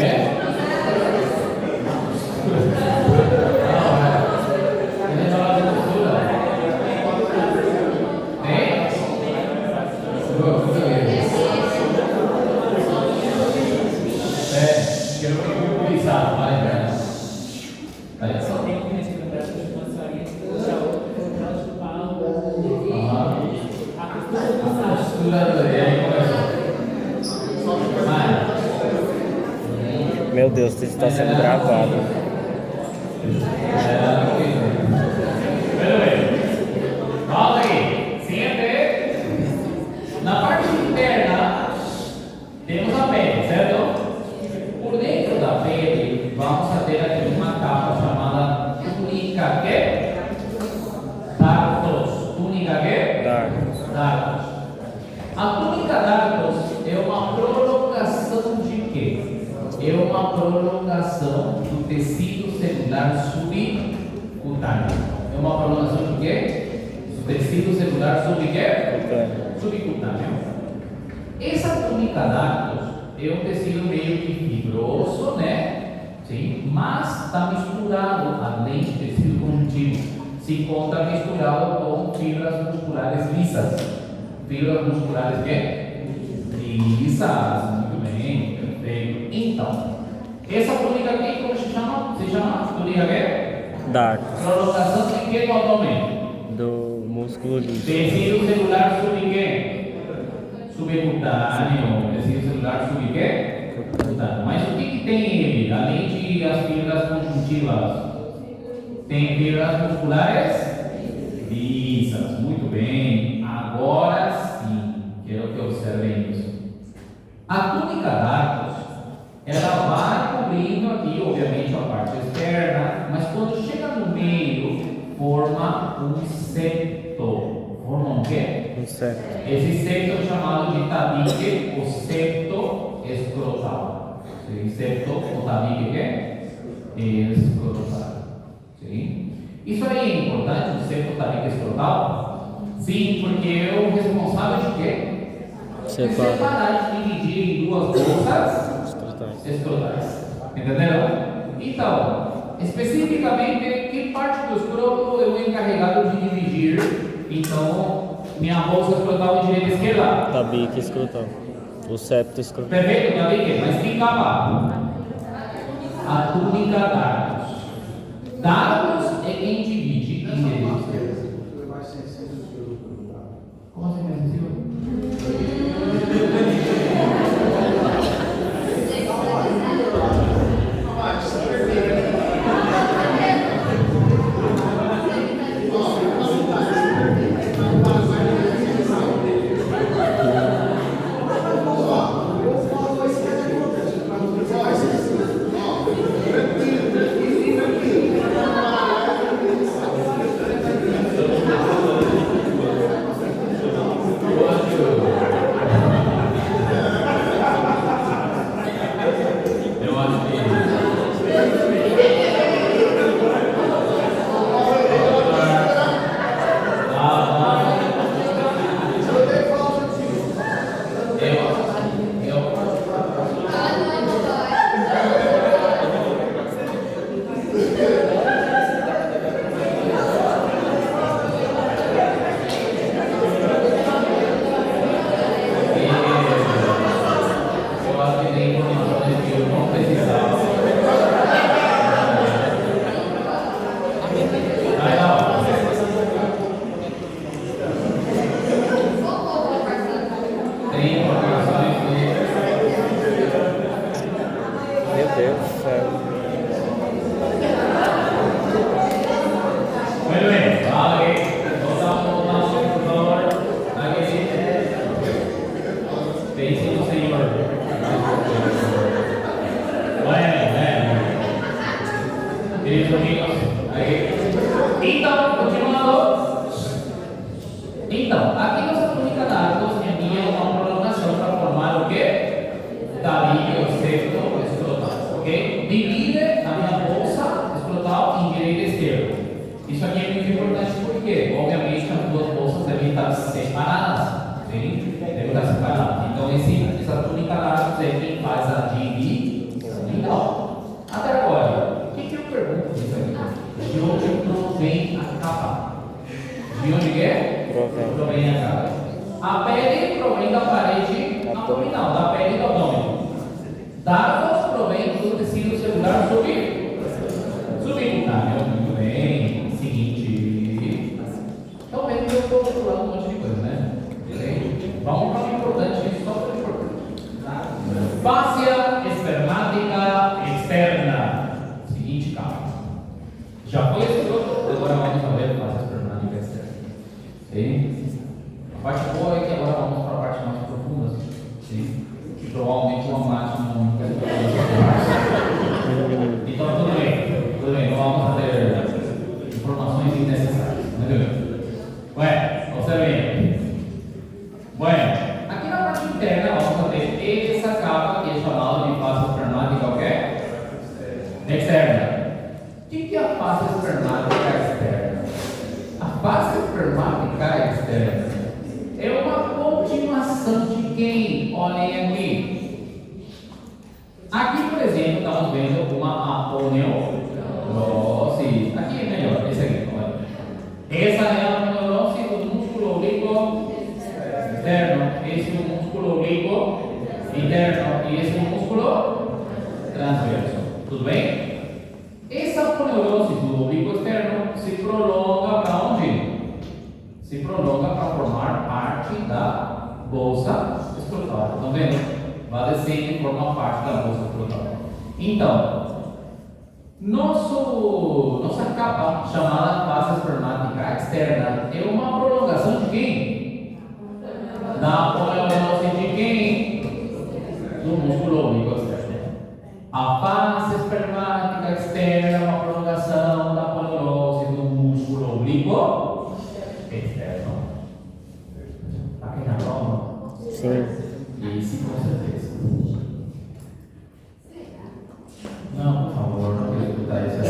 Meu Deus, isso está sendo gravado. Volta aqui. Senta. Na parte interna, temos a pele, certo? Por dentro da pele, vamos ter aqui uma capa chamada túnica dartos. Túnica dartos. A túnica dartos é uma prolongação de quê? É uma prolongação do tecido celular subcutâneo. É uma prolongação de quê? Do tecido celular subcutâneo. Essa túnica dartos é um tecido meio que fibroso, né? Sim, mas está misturado, além de tecido conjuntivo, se encontra misturado com fibras musculares lisas. Fibras musculares lisas, muito bem, perfeito. Então, essa túnica aqui, como se chama? Se chama túnica dartos. Prolongação de que no abdômen? Do músculo liso. Tecido celular subcutâneo. Tecido celular subcutâneo. Mas o que tem ele? Além de as fibras conjuntivas, tem fibras musculares lisas. Muito bem. Agora sim, quero que observem isso. A túnica dartos, ela vai cobrindo aqui, obviamente, a parte externa, mas quando chega no meio, forma um septo. Forma um quê? Um septo. Esse septo é chamado de tabique, o septo escrotal. Sim? Septo, o tabique escrotal. Sim? Isso aí é importante, o septo tabique escrotal? Sim, porque é o responsável de quê? Separar e dividir em duas bolsas escrotais. Entenderam? Então, especificamente, que parte do escroto eu sou encarregado de dividir? Então, minha bolsa escrotal de direita e esquerda? Tabique escrotal. O septo escrotal. Perfeito, tabique. Mas que capa? A túnica dardos. Dardos é quem divide em direita e esquerda. Como assim mais sensível? quê? Obviamente as duas bolsas devem estar separadas. Sim? Devem estar separadas. Então essa túnica lápis é quem faz a divisão. Então, até agora, o que eu pergunto disso aqui? De onde provém a capa? De onde que é? Provém a capa. A pele provém da parede abdominal, da pele do abdômen. Dados provém do tecido celular subcutâneo. Muito bem. Seguinte. Então, vendo que eu estou pulando um monte de coisa, né? Beleza? Vamos para o importante, só para o importante. Fáscia espermática externa. Seguinte, calma. Já foi esse outro? Agora vamos ver a fáscia espermática externa. Sim? A parte boa é que agora vamos para a parte mais profunda. Sim? Que provavelmente uma máquina não quer. Então, tudo bem, não vamos ter informações desnecessárias. Entendeu? Ué, observe. Bueno, aqui na parte interna vamos ter essa capa que é chamada de fáscia espermática, o quê? Externa. O que é a fáscia espermática externa? A fáscia espermática externa é uma continuação de quem? Olhem aqui. Aqui, por exemplo, estamos vendo uma aponeurose. Aqui é melhor, esse aqui. Olha. Essa é a aponeurose do músculo oblíquo externo. Esse é o músculo oblíquo interno. E esse é o músculo transverso. Tudo bem? Essa aponeurose do oblíquo externo se prolonga para onde? Se prolonga para formar parte da bolsa escrotal. Estão vendo? Vai descendo e forma parte da bolsa escrotal. Então, nossa capa, chamada fáscia espermática externa, é uma prolongação de quem? Da aponeurose de quem? Do músculo oblíquo externo. A fáscia espermática externa é uma prolongação da aponeurose do músculo oblíquo externo. Aqui na prova? Sim. Esse com certeza. Não, por favor, não quero escutar isso.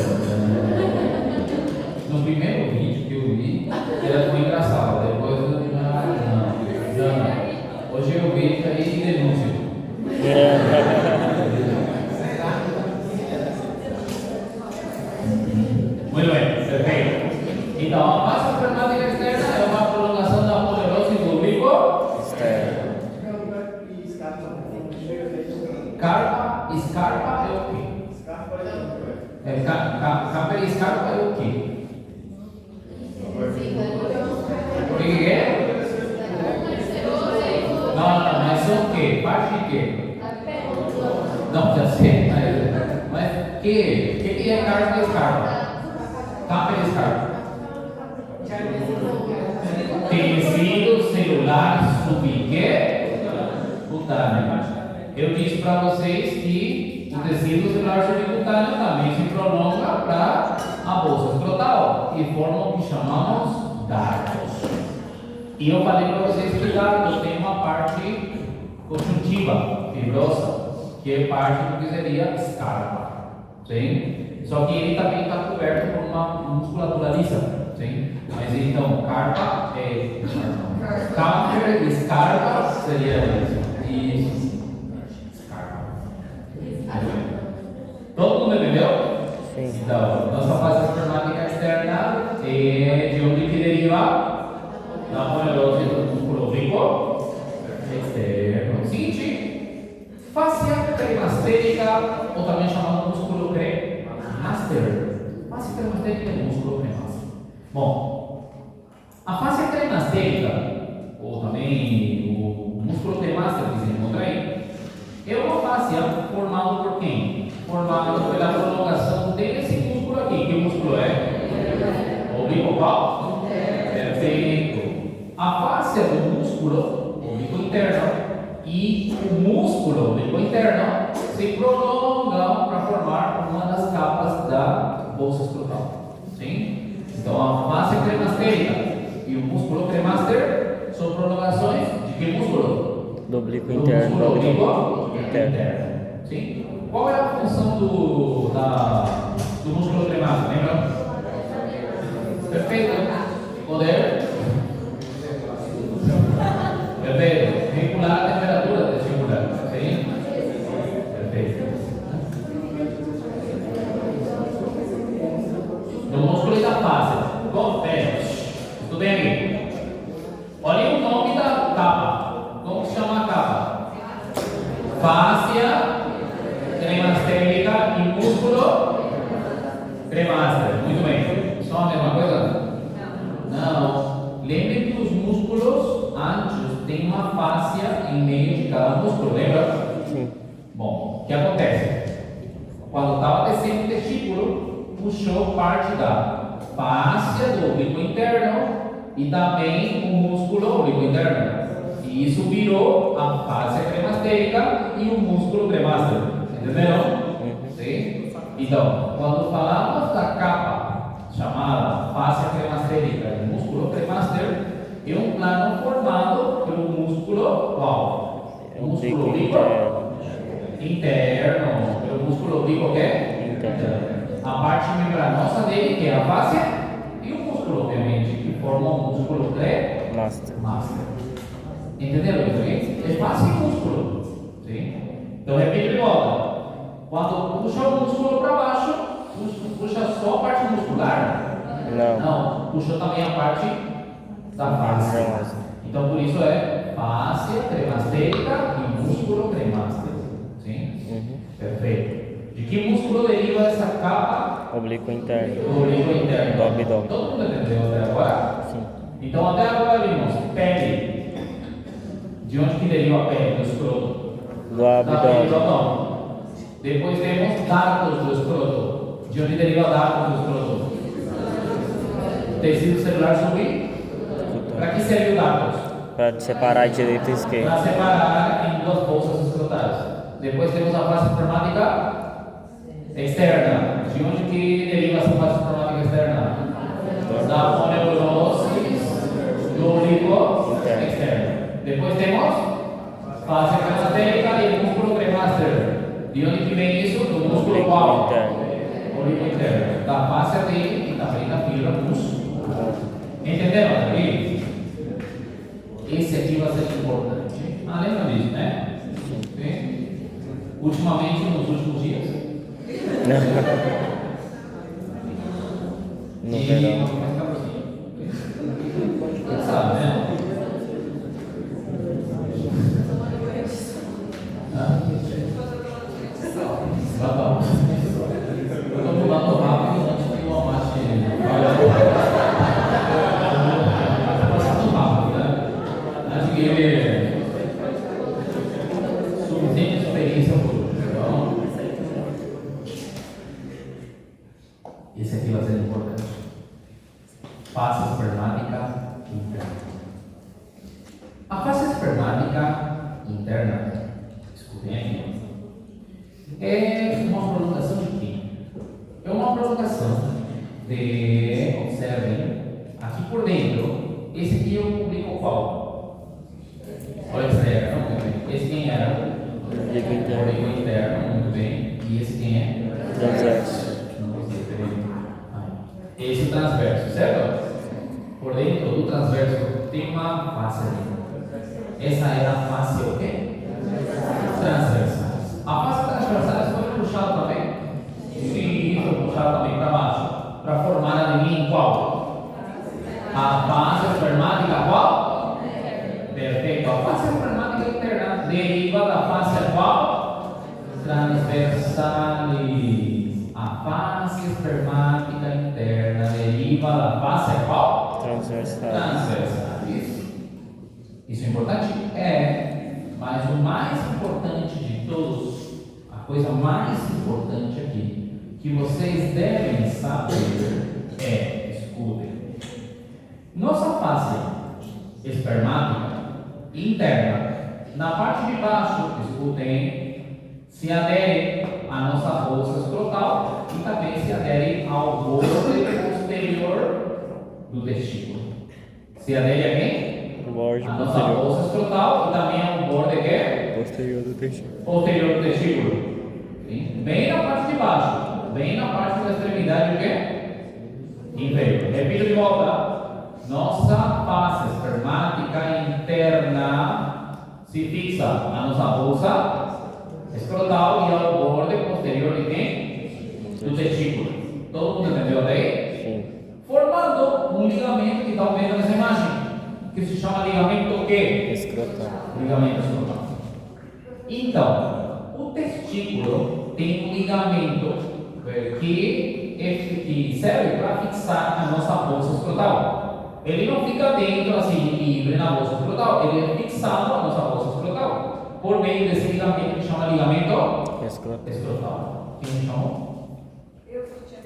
No primeiro vídeo que eu vi, era muito engraçado. Depois eu disse, não. Hoje eu vi aí de denúncia. Muito bem, perfeito. Então, a fáscia espermática externa é uma prolongação da aponeurose do oblíquo externo. Scarpa é o quê? Capa e scarpa é o quê? O que é? Não, mas são o quê? Parte de quê? Não, já sei, mas que é carpa e scarpa? Capa e scarpa. Tecido celular subcutâneo. Eu disse para vocês que o tecido celular subcutâneo também se prolonga para a bolsa escrotal e forma o que chamamos dardos. E eu falei para vocês que dardos tem uma parte conjuntiva, fibrosa, que é parte do que seria scarpa. Sim? Só que ele também está coberto por uma musculatura lisa. Sim? Mas então, carpa é. Camper e scarpa seria isso. Todo mundo entendeu? Sim. Então, nossa fáscia espermática externa é de onde que deriva? Da aponeurose do músculo oblíquo externo. Seguinte, fáscia cremastérica, ou também chamado músculo cremaster. Fáscia cremastérica é músculo cremaster. Bom, a fáscia cremastérica, ou também o músculo cremaster que se encontra aí, é uma fáscia formada por quem? Formada pela prolongação desse músculo aqui. Que músculo é? Oblíquo qual? Perfeito. A fáscia do músculo oblíquo interno e o músculo oblíquo interno se prolongam para formar uma das capas da bolsa escrotal. Sim? Então a fáscia cremastérica e o músculo cremaster são prolongações de que músculo? Do oblíquo interno. Do músculo oblíquo interno. Sim? Qual é a função do músculo cremaster? Lembra? Perfeito. Poder. Perfeito. Regular a temperatura testicular. Sim? Perfeito. No músculo da face. Estudem aqui. Olhem o nome da capa. Como se chama a capa? Fáscia cremastérica e músculo cremaster. Muito bem. Só a mesma coisa? Não. Lembre que os músculos antes têm uma fáscia em meio de cada músculo, lembra? Sim. Bom, o que acontece? Quando estava descendo o testículo, puxou parte da fáscia do oblíquo interno e também o músculo oblíquo interno. E isso virou a fáscia cremastérica e o músculo cremaster. Entenderam? Sim? Então, quando falamos da capa chamada fáscia cremastérica e músculo cremaster, é um plano formado pelo músculo qual? O músculo oblíquo interno. Pelo músculo oblíquo que é? Interno. A parte membranosa dele, que é a fáscia, e o músculo, obviamente, que forma o músculo cremaster. Entenderam isso aqui? É fáscia e músculo. Sim? Então, repito de volta. Quando puxa o músculo para baixo, puxa só a parte muscular? Não, puxa também a parte da face. Então, por isso é fáscia cremastérica e músculo cremaster. Sim? Perfeito. De que músculo deriva essa capa? Oblíquo interno. Do oblíquo interno. Do abdômen. Todo mundo entendeu até agora? Sim. Então, até agora vimos pele. De onde que deriva a pele? Do escroto. Do abdômen. Depois temos dardos do escroto. De onde deriva dardos do escroto? Tecido celular subir. Para que serve o dardos? Para separar a direita e a esquerda. Para separar em duas bolsas escrotais. Depois temos a face espermática externa. De onde que deriva essa face espermática externa? Da foneurose do oblíquo externo. Depois temos face cremastérica e músculo cremaster. De onde que vem isso? Do músculo qual? Oblíquo interno. Da face dele e também da fibra muscular. Entenderam aqui? Esse aqui vai ser importante. Lembra disso, né? Sim. Ultimamente, nos últimos dias. No verão. Você sabe, né? Eu estou pulando rápido antes que o Walmart passando rápido, né? Antes que ele suficiente experiência por hoje. Então, esse aqui vai ser importante. Face espermática interna. A face espermática interna, escutem aqui, é uma prolongação de quê? É uma prolongação de, observem, aqui por dentro, esse aqui é o oblíquo qual? Olha externo, muito bem. Esse quem era? Oblíquo interno. Oblíquo interno, muito bem. E esse quem é? Transverso. Não sei, esse é o transverso, certo? Por dentro do transverso tem uma face ali. Essa é a face o quê? Transversal. A face transversal foi puxada também? Sim, foi puxada também para baixo. Para formar a linha qual? A face espermática qual? Perfeito. A face espermática interna deriva da face qual? Transversalis. A face espermática interna deriva da face qual? Transversal. Transversalis. Isso é importante? É. Mas o mais importante de todos, a coisa mais importante aqui, que vocês devem saber é, escutem, nossa face espermática interna, na parte de baixo, escutem, se adere à nossa bolsa escrotal e também se adere ao borde posterior do testículo. Se adere a quem? Borde A nossa posterior. bolsa escrotal e também ao borde que é? Posterior do testículo. Posterior do testículo. Sim? Bem na parte de baixo. Bem na parte da extremidade o quê? Inferior. Repito de volta. nossa face espermática interna se fixa na nossa bolsa escrotal e ao borde posterior de quem? Do testículo. Todo mundo entendeu daí? Sim. Formando um ligamento que está vendo nessa imagem, que se chama ligamento o quê? Escrotal. Ligamento escrotal. Então, o testículo tem um ligamento que serve para fixar a nossa bolsa escrotal. Ele não fica dentro assim livre na bolsa escrotal, ele é fixado na nossa bolsa escrotal por meio desse ligamento que chama ligamento escrotal. Quem me chamou? Eu tinha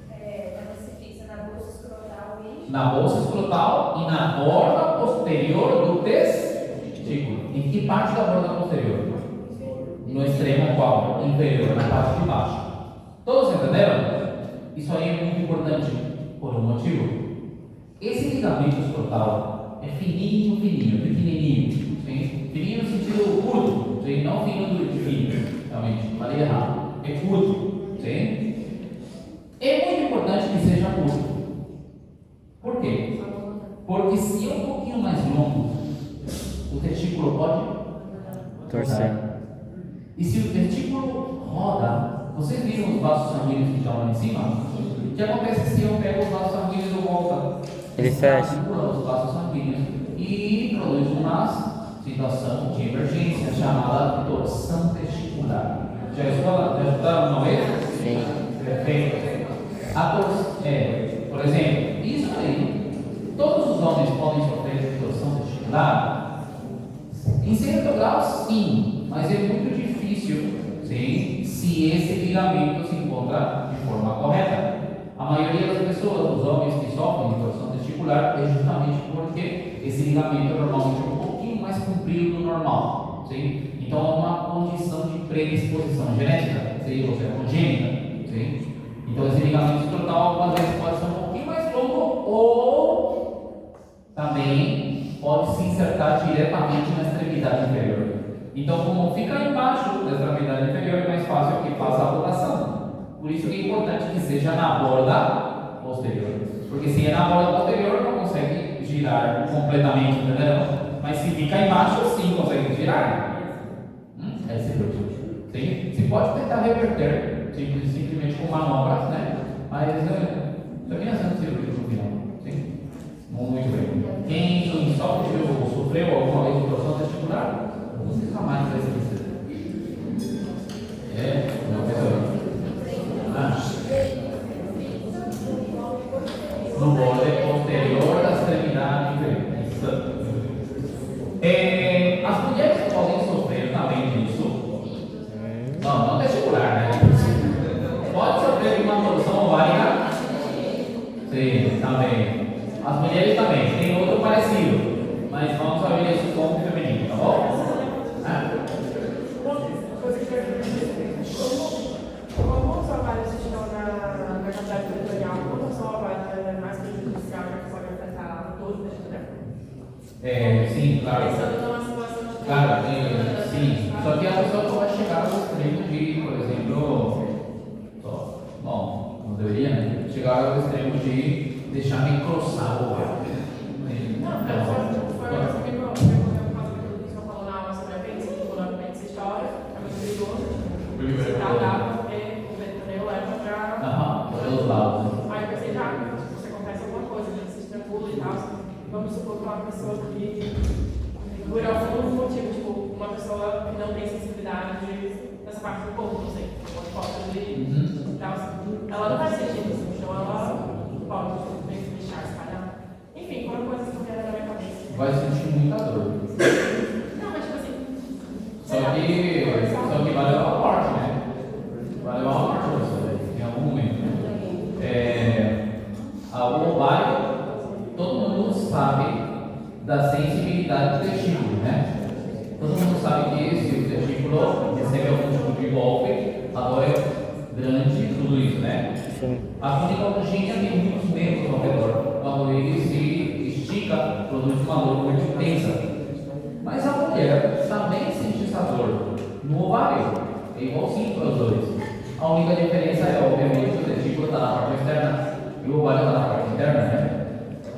ela se fixa na bolsa escrotal e. Na bolsa escrotal e na borda posterior do testículo. Em que parte da borda posterior? No extremo qual? Inferior, na parte de baixo. Todos entenderam? Isso aí é muito importante por um motivo. Esse ligamento escrotal é fininho, pequenininho. Sim? Fininho no sentido curto, sim? Não fino de fino, realmente, falei errado. É curto. Sim? É muito importante que seja curto. Por quê? Porque se é um pouquinho mais longo, o testículo pode Torcer. E se o testículo roda, vocês viram os vasos sanguíneos que estão lá em cima? O que acontece se eu pego os vasos sanguíneos de volta? Ele fecha. Os vasos sanguíneos e produz uma situação de emergência chamada torção testicular. Já escutaram uma vez? Sim. Perfeito. Por exemplo, isso aí, todos os homens podem sofrer de torção testicular? Em certo grau, sim, mas é muito difícil, sim, se esse ligamento se encontra de forma correta. A maioria das pessoas, dos homens que sofrem de torção testicular, é justamente porque esse ligamento é normalmente um pouquinho mais comprido do normal, sim? Então é uma condição de predisposição genética, sim? Ou seja, congênita, sim? Então esse ligamento escrotal algumas vezes pode ser um pouquinho mais longo ou também pode se insertar diretamente na extremidade inferior. Então, como fica embaixo da extremidade inferior, é mais fácil que faça a rotação. Por isso que é importante que seja na borda posterior. Porque se é na borda posterior, não consegue girar completamente, entendeu? Mas se fica embaixo, sim consegue girar. Esse é o objetivo. Sim? Se pode tentar reverter, simplesmente com manobras, né? Mas termina sendo cirúrgico no final. Sim? Muito bem. Quem sofreu ou sofreu alguma vez de torção testicular, nunca mais vai esquecer. Uma pessoa. No borde posterior da extremidade inferior. As mulheres podem sofrer também disso. Não testicular, né? Pode sofrer de uma torção ovárica? Sim, também. As mulheres também, tem outro parecido, mas vamos saber isso com o feminino, tá bom? Como os ovários estão na cavidade peritoneal, como o seu ovário é mais prejudicial, já que pode afetar todos os testículos? Sim, claro. Pensando numa situação de. Claro, sim. Só que a pessoa pode chegar ao extremo de, por exemplo, não deveria, né? Chegar ao extremo de deixar encroçar o ovário. Foi uma coisa que me ocorreu por causa daquilo que o senhor falou na aula sobre a apêndice, que quando a apêndice estoura, é muito perigoso. Se tratar, porque o peritoneu leva para. Pelos lados. Aí eu pensei, se acontece alguma coisa, se estrangula e tal, vamos supor que uma pessoa que, por algum motivo, tipo, uma pessoa que não tem sensibilidade nessa parte do corpo, não sei, uma falta de e tal, ela não vai sentir isso, então ela pode deixar espalhar. Enfim, foram coisas que vieram na minha cabeça. Vai sentir muita dor. Não, mas tipo assim. Só que vai levar a morte, né? Vai levar a morte você, em algum momento. O ovário, todo mundo sabe da sensibilidade do testículo, né? Todo mundo sabe que se o testículo recebe algum tipo de golpe, a dor é grande, tudo isso, né? Sim. A ginecologina tem muitos membros ao redor. Quando ele se estica, produz uma dor muito intensa. Mas a mulher também sente essa dor no ovário. É igualzinho para os dois. A única diferença é, obviamente, que o testículo está na parte externa e o ovário está na parte interna, né?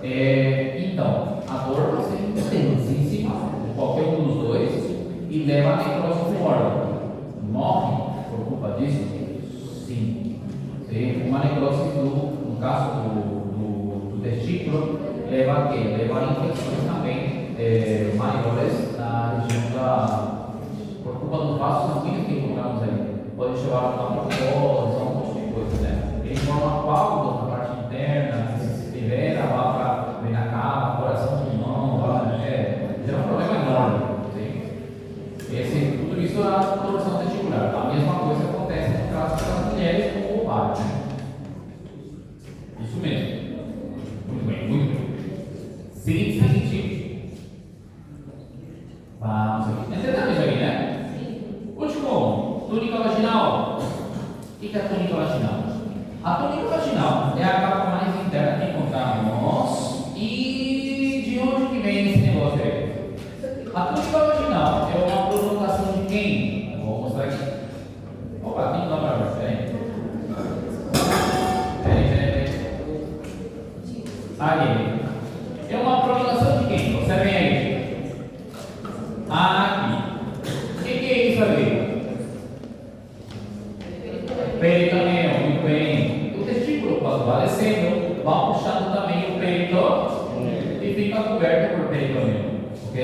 Então, a dor vai ser intensíssima, qualquer um dos dois, e leva a necrose do órgão. Morre por culpa disso? Sim. Uma necrose, no caso do testículo, leva a quê? Leva a infecções também maiores na região por culpa dos vasos sanguíneos que encontramos ali. Pode levar a uma trombose, um monte de coisa, né? Ele forma coágulos na parte interna, se libera, vai para vena cava, coração, pulmão, gera um problema enorme. Tudo isso é a torção testicular. A mesma coisa acontece no caso das mulheres com o ovário. Isso mesmo. Muito bem, muito bem. Seguinte. Vamos aqui. Entendemos isso aqui, né? Último, túnica vaginal. O que é a túnica vaginal? A túnica vaginal é a capa mais interna que encontramos. E de onde que vem esse negócio aí? A túnica vaginal é uma prolongação de quem? Eu vou mostrar aqui. Opa, tem que dar para ver. Peraí. Aí. É uma prolongação de quem? Observem aí. Aqui. O que é isso ali? Peritoneu, muito bem. O testículo, quando vai descendo, vai puxando também o peritônio e fica coberto por peritoneu. Ok?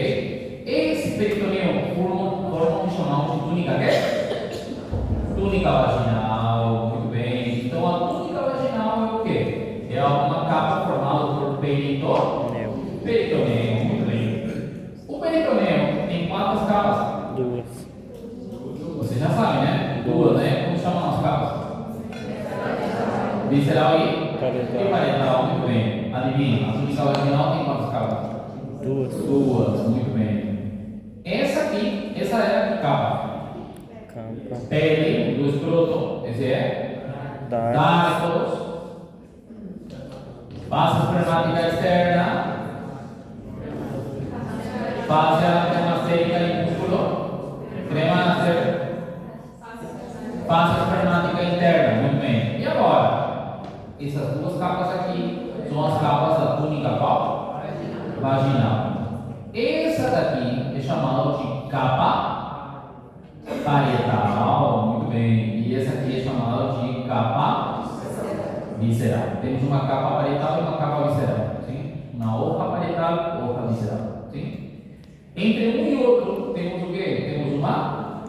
Esse peritoneu forma o que chamamos de túnica túnica vaginal, muito bem. Então a túnica vaginal é o quê? É uma capa formada por peritoneu, muito bem. O peritoneu tem quantas capas? 2. Você já sabe, né? 2, né? Como chamam as capas? Visceral e parietal, muito bem. Adivinha, a túnica vaginal tem quantas capas? 2. Muito bem. Essa é a capa. Pele do escroto, esse é dardos, base espermática externa, fase cremastérica e músculo, cremaster, fase espermática interna, muito bem. E agora? Essas duas capas aqui são as capas da túnica vaginal. Essa daqui é chamada de capa parietal, muito bem. E essa aqui é chamada de capa visceral. Temos uma capa parietal e uma capa visceral, sim? Uma oca parietal, oca visceral, sim? Entre um e outro temos o quê? Temos uma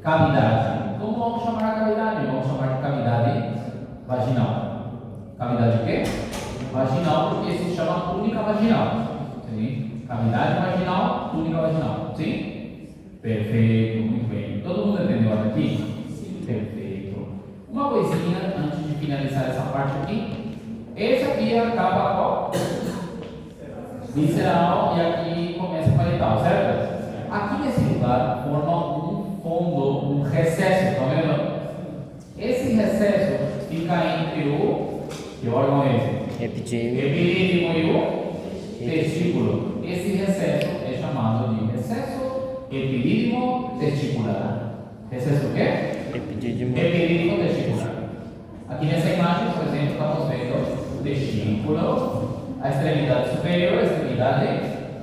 cavidade. Como vamos chamar a cavidade? Vamos chamar de cavidade vaginal. Cavidade o quê? Vaginal, porque se chama túnica vaginal, sim? Cavidade vaginal, túnica vaginal, sim? Perfeito, muito bem. Todo mundo entendeu até aqui? Sim. Perfeito. Uma coisinha antes de finalizar essa parte aqui. Essa aqui é a capa qual? Visceral e aqui começa a parietal, certo? Aqui nesse lugar forma um fundo, um recesso, tá vendo? Esse recesso fica entre o. Que órgão é esse? Epidídimo e o testículo. Esse recesso é chamado de recesso epidídimo testicular. Recesso o quê? Epidídimo testicular. Aqui nessa imagem, por exemplo, estamos vendo o testículo, a extremidade superior, a extremidade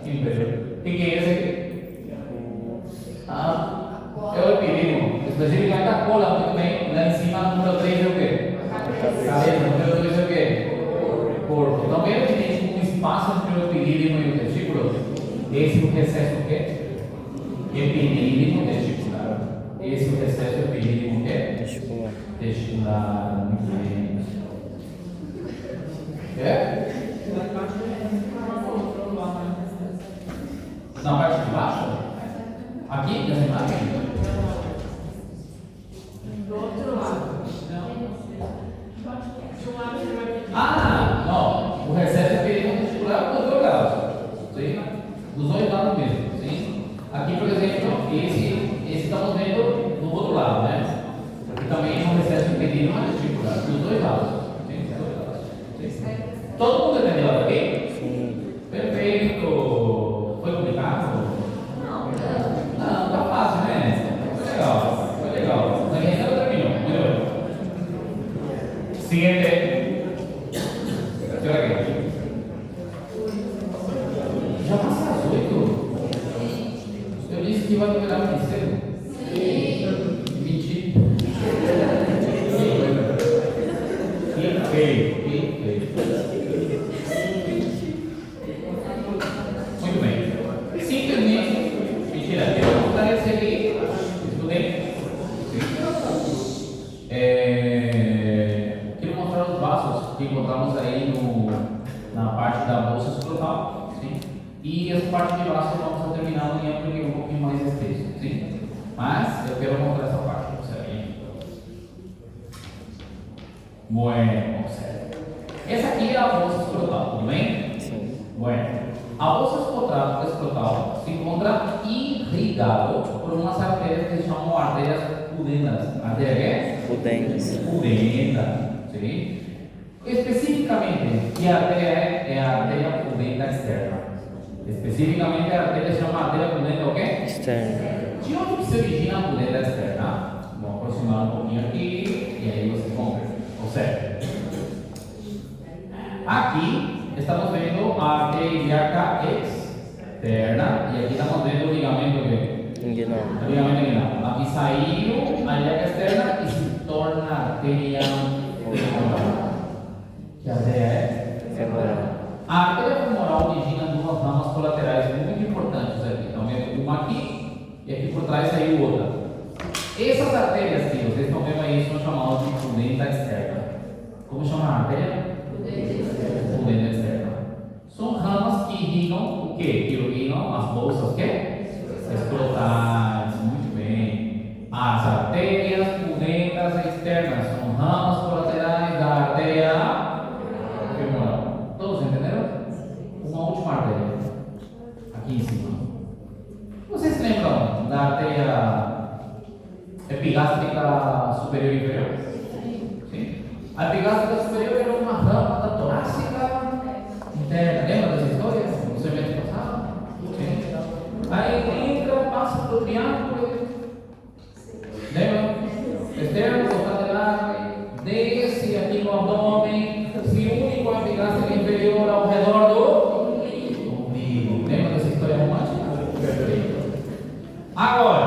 inferior. O que é esse aqui? É o epidídimo. Especificamente a cola, muito bem. Lá em cima, número 3 é o quê? Cabeça. Número 2 é o quê? Corpo. Então, vendo que tem um espaço entre o epidídimo e o testículo? Esse é o recesso o quê? Epidídimo testicular. Esse é o recesso epidídimo o quê? Testicular. Muito bem. É? Na parte de baixo? Aqui, nessa imagem? Do outro lado. De um lado ele vai pedir. Não. O recesso epidídimo testicular dos dois lados. Sim? Dos dois lados mesmo. Sim? Aqui, por exemplo, esse estamos vendo do outro lado, né? Aqui também é um recesso epidídimo testicular. Dos dois lados. Sim? Dos dois lados. Sim? Todo mundo entendeu até aqui? Sim. Perfeito. Foi complicado? Não, tá fácil, né? Foi legal. Mas ainda não terminou. Muito bem. Seguinte. Aqui. que vai liberar mais cedo? Sim. Mentira. Que feio. Muito bem. Simplesmente, mentira, eu vou mostrar esse aqui. Estudei. Quero mostrar os vasos que encontramos aí na parte da bolsa escrotal. Sim? E essa parte de vaso vamos estar terminando em porque é um pouquinho mais extenso. Sim? Mas eu quero mostrar essa parte para você aí. Bueno, essa aqui é a bolsa escrotal, tudo bem? Sim. Bueno, a bolsa escrotal se encontra irrigado por umas artérias que se chamam artérias pudendas. Artéria quê? Pudendas. Pudenda, sim? Especificamente, que artéria é a artéria pudenda externa? Especificamente, a artéria se chama artéria pudenda o quê? Externa. De onde que se origina a pudenda externa? Vou aproximar um pouquinho aqui e aí vocês vão ver. Ou seja, aqui estamos vendo a artéria ilíaca externa e aqui estamos vendo o ligamento Inguinal. o ligamento inguinal. Aqui saiu a ilíaca externa e se torna artéria femoral. Que artéria é? Femoral. A artéria femoral origina duas ramas colaterais muito importantes aqui. Estão vendo uma aqui e aqui por trás saiu outra. Essas artérias que vocês estão vendo aí são chamadas de pudenda externa. Como chama a artéria? Pudenda externa. São ramas que irrigam o quê? Que irrigam as bolsas quê? Escrotais. Muito bem. As artérias pudendas externas são ramas colaterais da artéria femoral. Todos entenderam? Uma última artéria. Aqui em cima. Vocês se lembram da artéria epigástrica superior e inferior? Sim. A epigástrica superior era uma rama da torácica interna. Lembra dessa história? No semestre passado? Sim. Aí entra, passa pelo triângulo. Lembra? Externo, colateral, desce aqui no abdômen, se une com a epigástrica inferior ao redor do umbigo. Lembra dessa história romântica? Agora,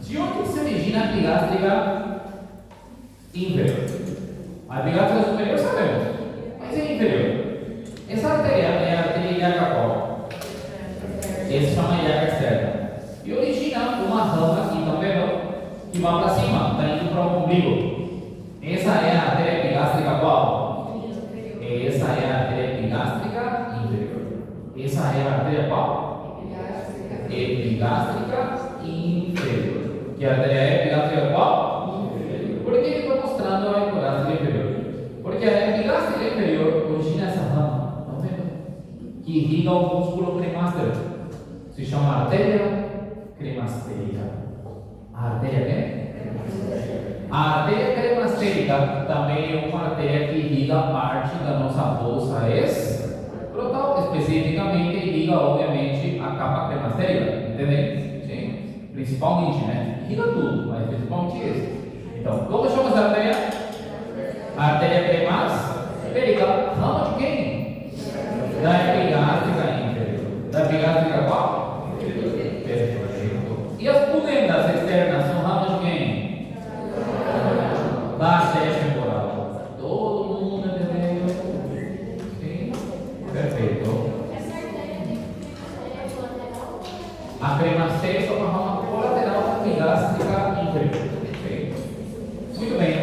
de onde se origina a epigástrica inferior? A epigástrica superior sabemos, mas é inferior. Essa artéria é a artéria ilíaca qual? Essa se chama ilíaca externa. E origina uma rama aqui, tá vendo? Que vai para cima, está indo para o umbigo. Essa é a artéria epigástrica qual? Essa é a artéria epigástrica inferior. Essa é a artéria qual? Epigástrica inferior. Que a artéria é epigástrica qual? Por que eu estou mostrando a epigástrica inferior? Porque a epigástrica inferior origina essa rama, tá vendo? Que irriga o músculo cremaster. Se chama artéria cremastérica. A artéria quê? A artéria cremastérica também é uma artéria que irriga parte da nossa bolsa escrotal, especificamente irriga, obviamente, a capa cremastérica, entendeu? Sim. Principalmente, né? Irriga tudo, mas principalmente esse. Então, como chama essa artéria? Artéria cremastérica, rama de quem? Da epigástrica inferior. Da epigástrica qual? Perfeito. E as pudendas externas são ramas de quem? Da artéria femoral. Todo mundo entendeu? Sim. Perfeito. A cremastérica é uma rama colateral da epigástrica inferior. Perfeito. Muito bem.